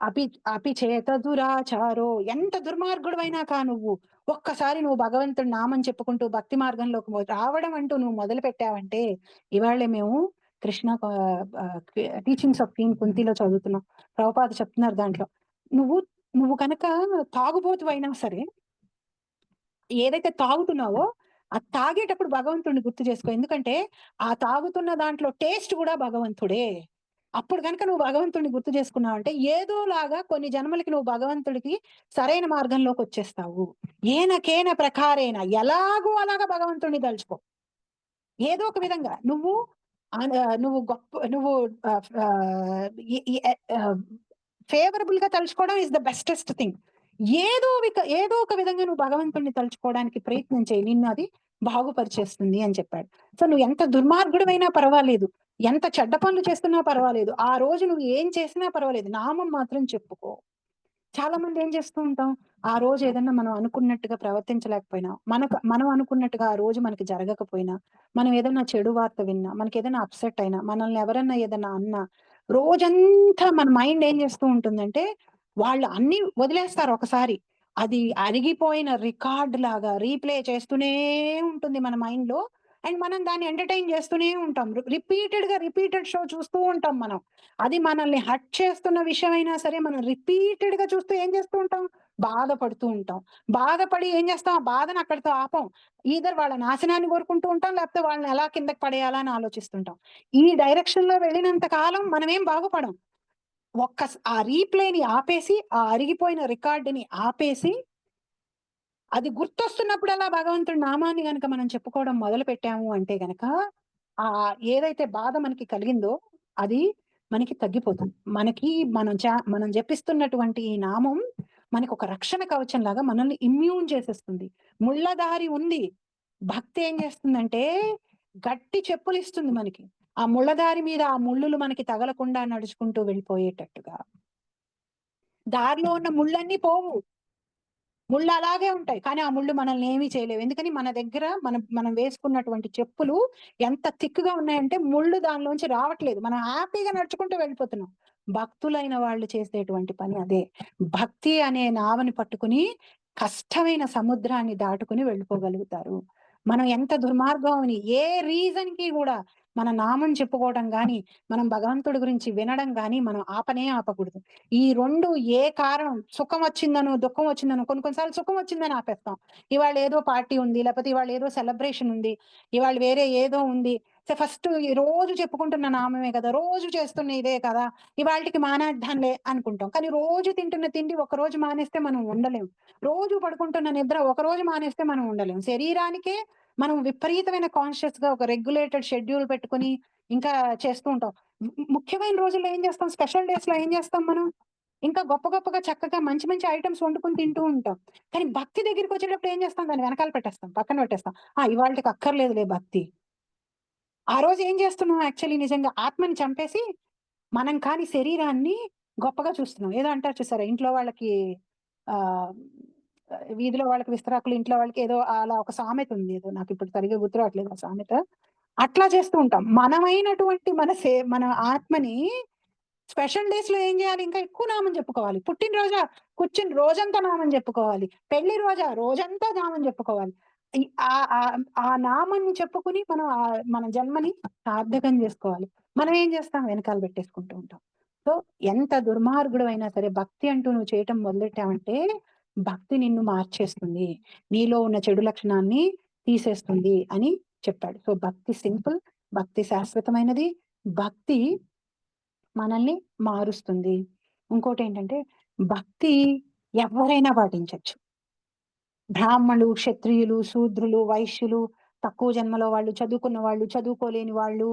అపి అపి చేత దురాచారో, ఎంత దుర్మార్గుడువైనా కా నువ్వు ఒక్కసారి నువ్వు భగవంతుడి నామం చెప్పుకుంటూ భక్తి మార్గంలోకి రావడం అంటూ నువ్వు మొదలు పెట్టావంటే, ఇవాళే మేము కృష్ణ టీచింగ్స్ ఆఫ్ క్వీన్ కుంతిలో చదువుతున్నాం. ప్రభుపాద చెప్తున్నారు దాంట్లో, నువ్వు నువ్వు కనుక తాగుబోతువైనా సరే, ఏదైతే తాగుతున్నావో ఆ తాగేటప్పుడు భగవంతుడిని గుర్తు చేసుకో. ఎందుకంటే ఆ తాగుతున్న దాంట్లో టేస్ట్ కూడా భగవంతుడే. అప్పుడు కనుక నువ్వు భగవంతుడిని గుర్తు చేసుకున్నావు అంటే, ఏదోలాగా కొన్ని జన్మలకి నువ్వు భగవంతుడికి సరైన మార్గంలోకి వచ్చేస్తావు. ఏనకేన ప్రకారేణ, ఎలాగో అలాగా భగవంతుడిని తలుచుకో. ఏదో ఒక విధంగా నువ్వు నువ్వు గొప్ప నువ్వు ఫేవరబుల్ గా తలుచుకోవడం ఇస్ ద బెస్టెస్ట్ థింగ్. ఏదో ఒక విధంగా నువ్వు భగవంతుడిని తలుచుకోవడానికి ప్రయత్నం చేయి, నిన్ను అది బాగుపరిచేస్తుంది అని చెప్పాడు. సో నువ్వు ఎంత దుర్మార్గుడమైనా పర్వాలేదు, ఎంత చెడ్డ పనులు చేస్తున్నా పర్వాలేదు, ఆ రోజు నువ్వు ఏం చేసినా పర్వాలేదు, నామం మాత్రం చెప్పుకో. చాలా మంది ఏం చేస్తూ ఉంటాం, ఆ రోజు ఏదన్నా మనం అనుకున్నట్టుగా ప్రవర్తించలేకపోయినా, మనం అనుకున్నట్టుగా ఆ రోజు మనకి జరగకపోయినా, మనం ఏదన్నా చెడు వార్త విన్నా, మనకి ఏదైనా అప్సెట్ అయినా, మనల్ని ఎవరన్నా ఏదన్నా అన్నా, రోజంతా మన మైండ్ ఏం చేస్తూ ఉంటుందంటే, వాళ్ళు అన్ని వదిలేస్తారు ఒకసారి, అది అరిగిపోయిన రికార్డ్ లాగా రీప్లే చేస్తూనే ఉంటుంది మన మైండ్ లో. అండ్ మనం దాన్ని ఎంటర్టైన్ చేస్తూనే ఉంటాం, రిపీటెడ్ షో చూస్తూ ఉంటాం మనం. అది మనల్ని హర్ట్ చేస్తున్న విషయం అయినా సరే, మనం రిపీటెడ్ గా చూస్తూ ఏం చేస్తూ ఉంటాం, బాధపడుతూ ఉంటాం. బాధపడి ఏం చేస్తాం, ఆ బాధను అక్కడితో ఆపం. ఈధర్ వాళ్ళ నాశనాన్ని కోరుకుంటూ ఉంటాం, లేకపోతే వాళ్ళని ఎలా కిందకి పడేయాలా అని ఆలోచిస్తుంటాం. ఈ డైరెక్షన్ లో వెళ్ళినంత కాలం మనం ఏం బాగుపడం. ఆ రీప్లేని ఆపేసి, ఆ అరిగిపోయిన రికార్డుని ఆపేసి, అది గుర్తొస్తున్నప్పుడల్లా భగవంతుడి నామాన్ని గనక మనం చెప్పుకోవడం మొదలు పెట్టాము అంటే గనక, ఆ ఏదైతే బాధ మనకి కలిగిందో అది మనకి తగ్గిపోతుంది. మనం జపిస్తున్నటువంటి ఈ నామం మనకి ఒక రక్షణ కవచం లాగా మనల్ని ఇమ్యూన్ చేసేస్తుంది. ముళ్ళదారి ఉంది, భక్తి ఏం చేస్తుందంటే గట్టి చెప్పులు ఇస్తుంది మనకి. ఆ ముళ్ళదారి మీద ఆ ముళ్ళులు మనకి తగలకుండా నడుచుకుంటూ వెళ్ళిపోయేటట్టుగా. దారిలో ఉన్న ముళ్ళన్నీ పోవు, ముళ్ళు అలాగే ఉంటాయి, కానీ ఆ ముళ్ళు మనల్ని ఏమీ చేయలేవు. ఎందుకని, మన దగ్గర మనం వేసుకున్నటువంటి చెప్పులు ఎంత థిక్‌గా ఉన్నాయంటే ముళ్ళు దానిలోంచి రావట్లేదు. మనం హ్యాపీగా నడుచుకుంటూ వెళ్ళిపోతున్నాం. భక్తులైన వాళ్ళు చేసేటువంటి పని అదే. భక్తి అనే నావని పట్టుకుని కష్టమైన సముద్రాన్ని దాటుకుని వెళ్ళిపోగలుగుతారు. మనం ఎంత దుర్మార్గం అని ఏ రీజన్ కి కూడా మన నామం చెప్పుకోవడం గాని, మనం భగవంతుడి గురించి వినడం గాని మనం ఆపకూడదు. ఈ 2 ఏ కారణం, సుఖం వచ్చిందనో, దుఃఖం వచ్చిందనో, కొన్నిసార్లు సుఖం వచ్చిందని ఆపేస్తాం. ఇవాళ ఏదో పార్టీ ఉంది, లేకపోతే ఇవాళ ఏదో సెలబ్రేషన్ ఉంది, ఇవాళ వేరే ఏదో ఉంది. ఫస్ట్ ఈ రోజు చెప్పుకుంటున్న నామమే కదా, రోజు చేస్తున్న ఇదే కదా, ఇవాళకి మానేద్దాంలే అనుకుంటాం. కానీ రోజు తింటున్న తిండి ఒక రోజు మానేస్తే మనం ఉండలేం. రోజు పడుకుంటున్న నిద్ర ఒక రోజు మానేస్తే మనం ఉండలేం. శరీరానికే మనం విపరీతమైన కాన్షియస్ గా ఒక రెగ్యులేటెడ్ షెడ్యూల్ పెట్టుకుని ఇంకా చేస్తూ ఉంటాం. ముఖ్యమైన రోజుల్లో ఏం చేస్తాం, స్పెషల్ డేస్ లో ఏం చేస్తాం మనం, ఇంకా గొప్పగా చక్కగా మంచి ఐటమ్స్ వండుకొని తింటూ ఉంటాం. కానీ భక్తి దగ్గరికి వచ్చేటప్పుడు ఏం చేస్తాం, దాన్ని వెనకాల పెట్టేస్తాం, పక్కన పెట్టేస్తాం. ఇవాళకి అక్కర్లేదులే భక్తి. ఆ రోజు ఏం చేస్తున్నాం, యాక్చువల్లీ నిజంగా ఆత్మని చంపేసి మనం కాని శరీరాన్ని గొప్పగా చూస్తున్నాం. ఏదో అంటారు చూసారా, ఇంట్లో వాళ్ళకి ఆ వీధిలో వాళ్ళకి విస్తరాకులు, ఇంట్లో వాళ్ళకి ఏదో అలా ఒక సామెత ఉంది. ఏదో నాకు ఇప్పుడు సరిగ్గా గుర్తు రావట్లేదు ఆ సామెత. అట్లా చేస్తూ ఉంటాం. మనమైనటువంటి మన ఆత్మని స్పెషల్ డేస్ లో ఏం చేయాలి? ఇంకా ఎక్కువ నామం చెప్పుకోవాలి. పుట్టినరోజా కూర్చుని రోజంతా నామం చెప్పుకోవాలి. పెళ్లి రోజా రోజంతా నామం చెప్పుకోవాలి. ఆ నామాన్ని చెప్పుకుని మనం మన జన్మని సార్థకం చేసుకోవాలి. మనం ఏం చేస్తాం? వెనకాల పెట్టేసుకుంటూ ఉంటాం. సో ఎంత దుర్మార్గుడు అయినా సరే భక్తి అంటూ నువ్వు చేయటం మొదలెట్టావంటే భక్తి నిన్ను మార్చేస్తుంది, నీలో ఉన్న చెడు లక్షణాన్ని తీసేస్తుంది అని చెప్పాడు. సో భక్తి సింపుల్, భక్తి శాశ్వతమైనది, భక్తి మనల్ని మారుస్తుంది. ఇంకోటి ఏంటంటే భక్తి ఎవరైనా పాటించవచ్చు. బ్రాహ్మణులు, క్షత్రియులు, శూద్రులు, వైశ్యులు, తక్కువ జన్మలో వాళ్ళు, చదువుకున్న వాళ్ళు, చదువుకోలేని వాళ్ళు,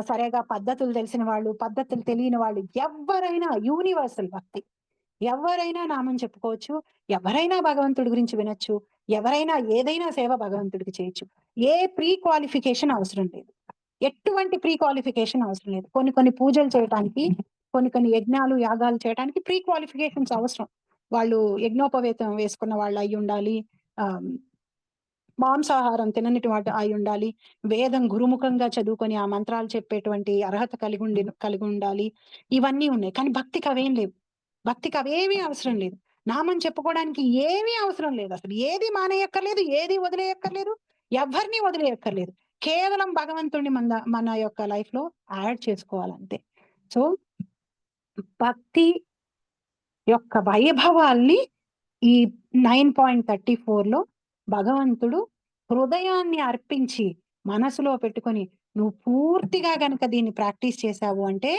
సరిగా పద్ధతులు తెలిసిన వాళ్ళు, పద్ధతులు తెలియని వాళ్ళు, ఎవరైనా యూనివర్సల్ భక్తి. ఎవరైనా నామం చెప్పుకోవచ్చు, ఎవరైనా భగవంతుడి గురించి వినొచ్చు, ఎవరైనా ఏదైనా సేవ భగవంతుడికి చేయొచ్చు. ఏ ప్రీ క్వాలిఫికేషన్ అవసరం లేదు. ఎటువంటి ప్రీ క్వాలిఫికేషన్ అవసరం లేదు. కొన్ని పూజలు చేయడానికి, కొన్ని యజ్ఞాలు, యాగాలు చేయడానికి ప్రీ క్వాలిఫికేషన్స్ అవసరం. వాళ్ళు యజ్ఞోపవేతం వేసుకున్న వాళ్ళు అయి ఉండాలి, మాంసాహారం తిననిటి వాటి అయి ఉండాలి, వేదం గురుముఖంగా చదువుకొని ఆ మంత్రాలు చెప్పేటువంటి అర్హత కలిగి ఉండాలి. ఇవన్నీ ఉన్నాయి. కానీ భక్తికి అవేం లేవు. భక్తికి అవేమీ అవసరం లేదు. నామం చెప్పుకోవడానికి ఏమీ అవసరం లేదు. అసలు ఏది మానేయక్కర్లేదు, ఏది వదిలేయక్కర్లేదు, ఎవరిని వదిలేయక్కర్లేదు. కేవలం భగవంతుడిని మన యొక్క లైఫ్ లో యాడ్ చేసుకోవాలంతే. సో భక్తి యొక్క వైభవాల్ని ఈ 9.34 లో భగవంతుడు హృదయాన్ని అర్పించి మనసులో పెట్టుకొని నువ్వు పూర్తిగా గనక దీన్ని ప్రాక్టీస్ చేశావు అంటే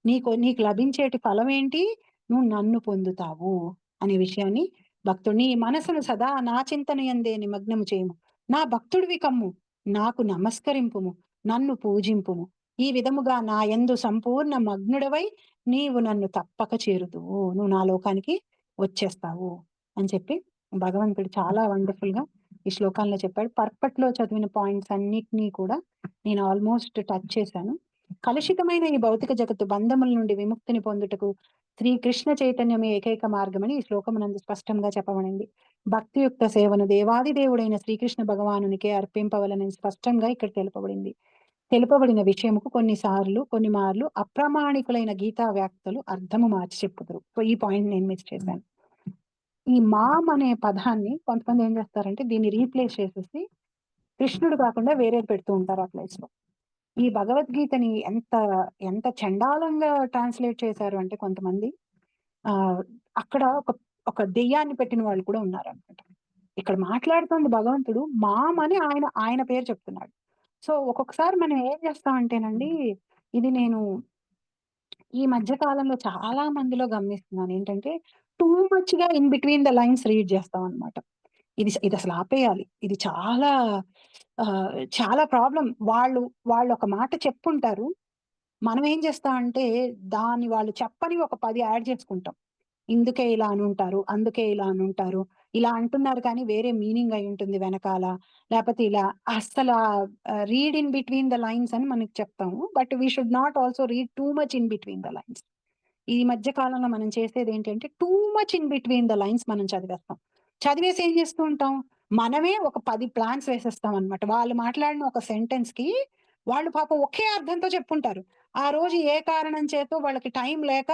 నీకు లభించేటి ఫలం ఏంటి? నువ్వు నన్ను పొందుతావు అనే విషయాన్ని భక్తుడిని మనసును సదా నా చింతన యందే నిమగ్నము చేయము, నా భక్తుడివి కమ్ము, నాకు నమస్కరింపుము, నన్ను పూజింపుము, ఈ విధముగా నా యందు సంపూర్ణ మగ్నుడవై నీవు నన్ను తప్పక చేరుదువు, నువ్వు నా లోకానికి వచ్చేస్తావు అని చెప్పి భగవంతుడు చాలా వండర్ఫుల్ గా ఈ శ్లోకాల్లో చెప్పాడు. పర్పట్లో చదివిన పాయింట్స్ అన్నిటినీ కూడా నేను ఆల్మోస్ట్ టచ్ చేశాను. కలుషితమైన ఈ భౌతిక జగత్తు బంధముల నుండి విముక్తిని పొందుటకు శ్రీకృష్ణ చైతన్యమే ఏకైక మార్గమని ఈ శ్లోకమునందు స్పష్టంగా చెప్పబడింది. భక్తియుక్త సేవను దేవాది దేవుడైన శ్రీకృష్ణ భగవానునికే అర్పింపవలనని స్పష్టంగా ఇక్కడ తెలుపబడిన విషయముకు కొన్ని మార్లు అప్రామాణికులైన గీతా వ్యాఖ్యలు అర్థము మార్చి చెప్పుతారు. సో ఈ పాయింట్ నేను మిస్ చేశాను. ఈ మామ్ అనే పదాన్ని కొంతమంది ఏం చేస్తారంటే దీన్ని రీప్లేస్ చేసేసి కృష్ణుడు కాకుండా వేరేది పెడుతూ ఉంటారు ఆ ప్లేస్ లో. ఈ భగవద్గీతని ఎంత చండాలంగా ట్రాన్స్లేట్ చేశారు అంటే కొంతమంది అక్కడ ఒక దెయ్యాన్ని పెట్టిన వాళ్ళు కూడా ఉన్నారు అనమాట. ఇక్కడ మాట్లాడుతుంది భగవంతుడు మామ్ అని ఆయన పేరు చెప్తున్నాడు. సో ఒక్కొక్కసారి మనం ఏం చేస్తామంటేనండి, ఇది నేను ఈ మధ్య కాలంలో చాలా మందిలో గమనిస్తున్నాను ఏంటంటే టూ మచ్ గా in between the lines read చేస్తాం అనమాట. ఇది అసలు ఆపేయాలి. ఇది చాలా ప్రాబ్లం. వాళ్ళు ఒక మాట చెప్పుంటారు. మనం ఏం చేస్తామంటే దాన్ని వాళ్ళు చెప్పని ఒక 10 యాడ్ చేసుకుంటాం. ఇందుకే ఇలా అనుంటారు, అందుకే ఇలా అనుంటారు, ఇలా అంటున్నారు కానీ వేరే మీనింగ్ అయి ఉంటుంది వెనకాల, లేకపోతే ఇలా అస్సలు read in between the lines అని మనకి చెప్తాము. But we should not also read too much in between the lines. ఈ మధ్య కాలంలో మనం చేసేది ఏంటంటే too much in between the lines మనం చదివేస్తాం. చదివేసి ఏం చేస్తూ ఉంటాం, మనమే ఒక 10 ప్లాన్స్ వేసేస్తాం అనమాట. వాళ్ళు మాట్లాడిన ఒక సెంటెన్స్ కి వాళ్ళు పాపం ఒకే అర్థంతో చెప్పుంటారు. ఆ రోజు ఏ కారణం చేతో వాళ్ళకి టైం లేక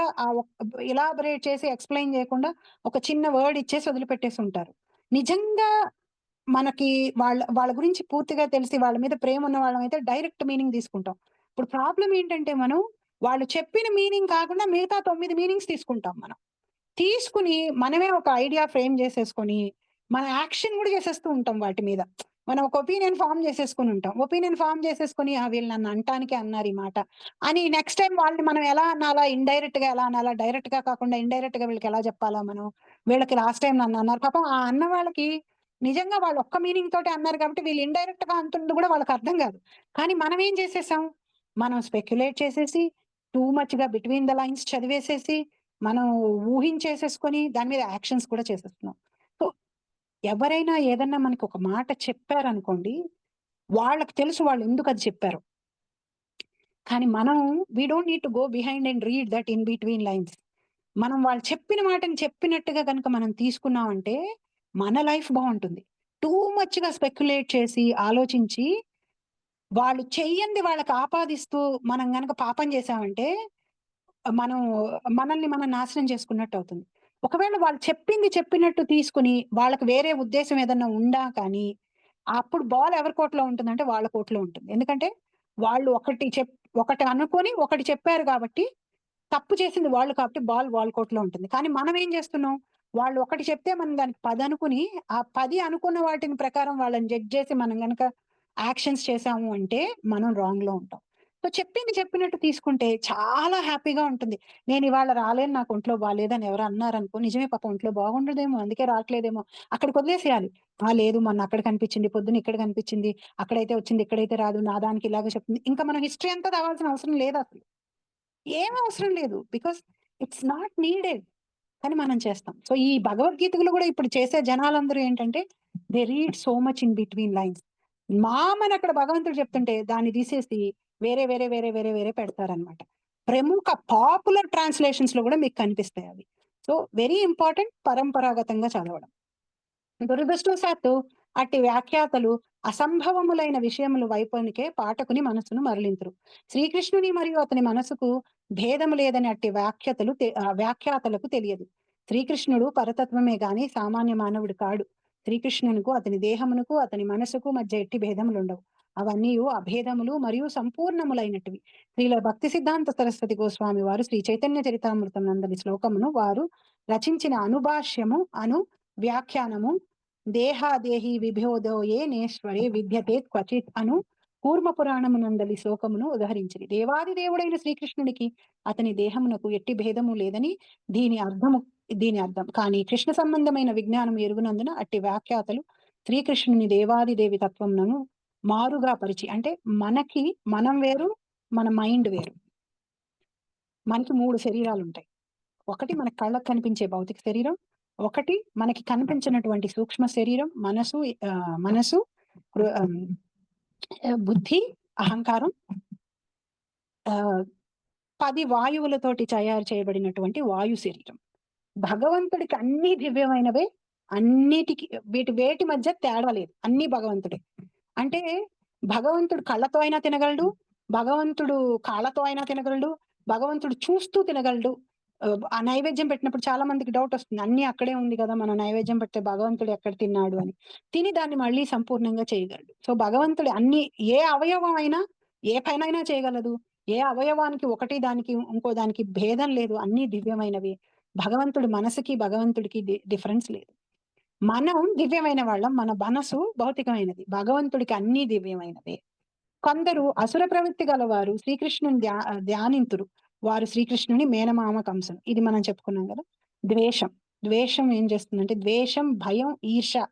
ఇలాబరేట్ చేసి ఎక్స్ప్లెయిన్ చేయకుండా ఒక చిన్న వర్డ్ ఇచ్చేసి వదిలిపెట్టేసి ఉంటారు. నిజంగా మనకి వాళ్ళ గురించి పూర్తిగా తెలిసి వాళ్ళ మీద ప్రేమ ఉన్న వాళ్ళమైతే డైరెక్ట్ మీనింగ్ తీసుకుంటాం. ఇప్పుడు ప్రాబ్లం ఏంటంటే మనం వాళ్ళు చెప్పిన మీనింగ్ కాకుండా మిగతా 9 మీనింగ్స్ తీసుకుంటాం మనం. తీసుకుని మనమే ఒక ఐడియా ఫ్రేమ్ చేసేసుకొని మన యాక్షన్ కూడా చేసేస్తూ ఉంటాం వాటి మీద. మనం ఒక ఒపీనియన్ ఫామ్ చేసేసుకుని ఉంటాం. ఒపీనియన్ ఫామ్ చేసేసుకుని వీళ్ళు నన్ను అంటానికే అన్నారు ఈ మాట అని నెక్స్ట్ టైం వాళ్ళని మనం ఎలా అనాలా, ఇండైరెక్ట్ గా ఎలా అనాలా, డైరెక్ట్ గా కాకుండా ఇండైరెక్ట్ గా వీళ్ళకి ఎలా చెప్పాలా, మనం వీళ్ళకి లాస్ట్ టైం నన్ను అన్నారు పాపం ఆ అన్న వాళ్ళకి నిజంగా వాళ్ళు ఒక్క మీనింగ్ తోటి అన్నారు కాబట్టి వీళ్ళు ఇండైరెక్ట్ గా అంటుంది కూడా వాళ్ళకి అర్థం కాదు. కానీ మనం ఏం చేసేసాం, మనం స్పెక్యులేట్ చేసేసి టూ మచ్ గా బిట్వీన్ ద లైన్స్ చదివేసేసి మనం ఊహించేసేసుకొని దాని మీద యాక్షన్స్ కూడా చేసేస్తున్నాం. సో ఎవరైనా ఏదన్నా మనకి ఒక మాట చెప్పారనుకోండి, వాళ్ళకి తెలుసు వాళ్ళు ఎందుకు అది చెప్పారు. కానీ మనం we don't need to go behind and read that in between lines. మనం వాళ్ళు చెప్పిన మాటని చెప్పినట్టుగా కనుక మనం తీసుకున్నామంటే మన లైఫ్ బాగుంటుంది. టూ మచ్‌గా స్పెక్యులేట్ చేసి, ఆలోచించి, వాళ్ళు చెయ్యంది వాళ్ళకి ఆపాదిస్తూ మనం గనక పాపం చేశామంటే, మనం మనల్ని మనం నాశనం చేసుకున్నట్టు అవుతుంది. ఒకవేళ వాళ్ళు చెప్పింది చెప్పినట్టు తీసుకొని, వాళ్ళకి వేరే ఉద్దేశ్యం ఏదన్నా ఉందా కానీ, అప్పుడు బాల్ ఎవరి కోర్ట్‌లో ఉంటుందంటే వాళ్ళ కోర్ట్‌లో ఉంటుంది. ఎందుకంటే, వాళ్ళు ఒకటి అనుకోని, ఒకటి చెప్పారు కాబట్టి తప్పు చేసింది వాళ్ళు కాబట్టి బాల్ వాళ్ళ కోర్ట్‌లో ఉంటుంది. కానీ మనం ఏం చేస్తున్నాం? వాళ్ళు ఒకటి చెప్తే మనం దానికి 10 అనుకుని, ఆ 10 అనుకున్న వాటిని ప్రకారం వాళ్ళని జడ్జ్ చేసి మనం గనక యాక్షన్స్ చేశాము అంటే మనం రాంగ్‌లో ఉంటాం. సో, చెప్పింది చెప్పినట్టు తీసుకుంటే చాలా హ్యాపీగా ఉంటుంది. నేనివాళ రాలేను, నాకు ఒంట్లో బాలేదని ఎవరో అన్నారనుకో, నిజమే పాపం ఒంట్లో బాగుండదేమో, అందుకే రాట్లేదేమో అక్కడికి వదిలేసేయాలి. లేదు మొన్న అక్కడ కనిపించింది, పొద్దున ఇక్కడ కనిపించింది, అక్కడైతే వచ్చింది, ఇక్కడైతే రాదు, నా దానికి ఇలాగే చెప్తుంది. ఇంకా మనం హిస్టరీ అంతా తవ్వాల్సిన అవసరం లేదసలు. ఏం అవసరం లేదు. Because it's not needed. కానీ మనం చేస్తాం. సో, ఈ భగవద్గీతలో గూడా ఇప్పుడు చేసే జనాలందరూ ఏంటంటే, they read so much in between lines. మామని అక్కడ భగవంతుడు చెప్తుంటే దాన్ని తీసేసి వేరే పెడతారనమాట. ప్రముఖ పాపులర్ ట్రాన్స్‌లేషన్స్‌లో గూడా మీకు కనిపిస్తాయి అవి. సో, వెరీ ఇంపార్టెంట్ పరంపరాగతంగా చదవడం. దురదృష్టవశాత్తు అట్టి వ్యాఖ్యాతలు అసంభవములైన విషయముల వైపునికే పాఠకుని మనస్సును మరలింతురు. శ్రీకృష్ణుని మరియు అతని మనసుకు భేదము లేదని అట్టి వ్యాఖ్యాతలకు తెలియదు. శ్రీకృష్ణుడు పరతత్వమే గాని సామాన్య మానవుడు కాడు. శ్రీకృష్ణునికు అతని దేహమునకు అతని మనసుకు మధ్య ఎట్టి భేదములుండవు. అవన్నీయు అభేదములు మరియు సంపూర్ణములైనటివి. శ్రీల భక్తి సిద్ధాంత సరస్వతి గోస్వామి వారు శ్రీ చైతన్య చరితామృతం నందలి శ్లోకమును వారు రచించిన అనుభాష్యము వ్యాఖ్యానము దేహాదేహి విభోదోయే నేశ్వరే విద్యతే క్వచిత్ అను కూర్మ పురాణమునందలి శ్లోకమును ఉదహరించిరి. దేవాది దేవుడైన శ్రీకృష్ణుడికి అతని దేహమునకు ఎట్టి భేదము లేదని దీని అర్థం. కానీ కృష్ణ సంబంధమైన విజ్ఞానం ఎరుగునందున అట్టి వ్యాఖ్యాతలు శ్రీకృష్ణుని దేవాది దేవి తత్వమును మారుగా పరిచి, అంటే మనం వేరు, మన మైండ్ వేరు. మనకి 3 శరీరాలుంటాయి. ఒకటి మన కళ్ళకు కనిపించే భౌతిక శరీరం, ఒకటి మనకి కనిపించినటువంటి సూక్ష్మ శరీరం, మనసు, బుద్ధి, అహంకారం, 10 వాయువులతోటి తయారు చేయబడినటువంటి వాయు శరీరం. భగవంతుడికి అన్ని దివ్యమైనవే. అన్నిటికి వేటి మధ్య తేడా లేదు. అన్ని భగవంతుడే. అంటే భగవంతుడు కళ్ళతో అయినా తినగలడు, భగవంతుడు కాళ్ళతో అయినా తినగలడు, భగవంతుడు చూస్తూ తినగలడు. ఆ నైవేద్యం పెట్టినప్పుడు చాలా మందికి డౌట్ వస్తుంది. అన్నీ అక్కడే ఉంది కదా! మనం నైవేద్యం పెడితే భగవంతుడు ఎక్కడ తిన్నాడు అని. తిని దాన్ని మళ్ళీ సంపూర్ణంగా చేయగలడు. సో, భగవంతుడు ఏ అవయవం అయినా ఏ పనైనా చేయగలదు. ఏ అవయవానికి ఒకటి దానికి ఇంకో దానికి భేదం లేదు. అన్నీ దివ్యమైనవే. భగవంతుడి మనసుకి, భగవంతుడికి డిఫరెన్స్ లేదు. మనం దివ్యమైన వాళ్ళం. మన మనసు భౌతికమైనది. భగవంతుడికి అన్నీ దివ్యమైనవే. కొందరు అసుర ప్రవృత్తి గలవారు శ్రీకృష్ణుని ధ్యానింతురు. వారు శ్రీకృష్ణుని మేనమామ కంసులు. ఇది మనం చెప్పుకున్నాం గదా! ద్వేషం. ద్వేషం ఏం చేస్తుందంటే ద్వేషం, భయం, ఈర్ష్య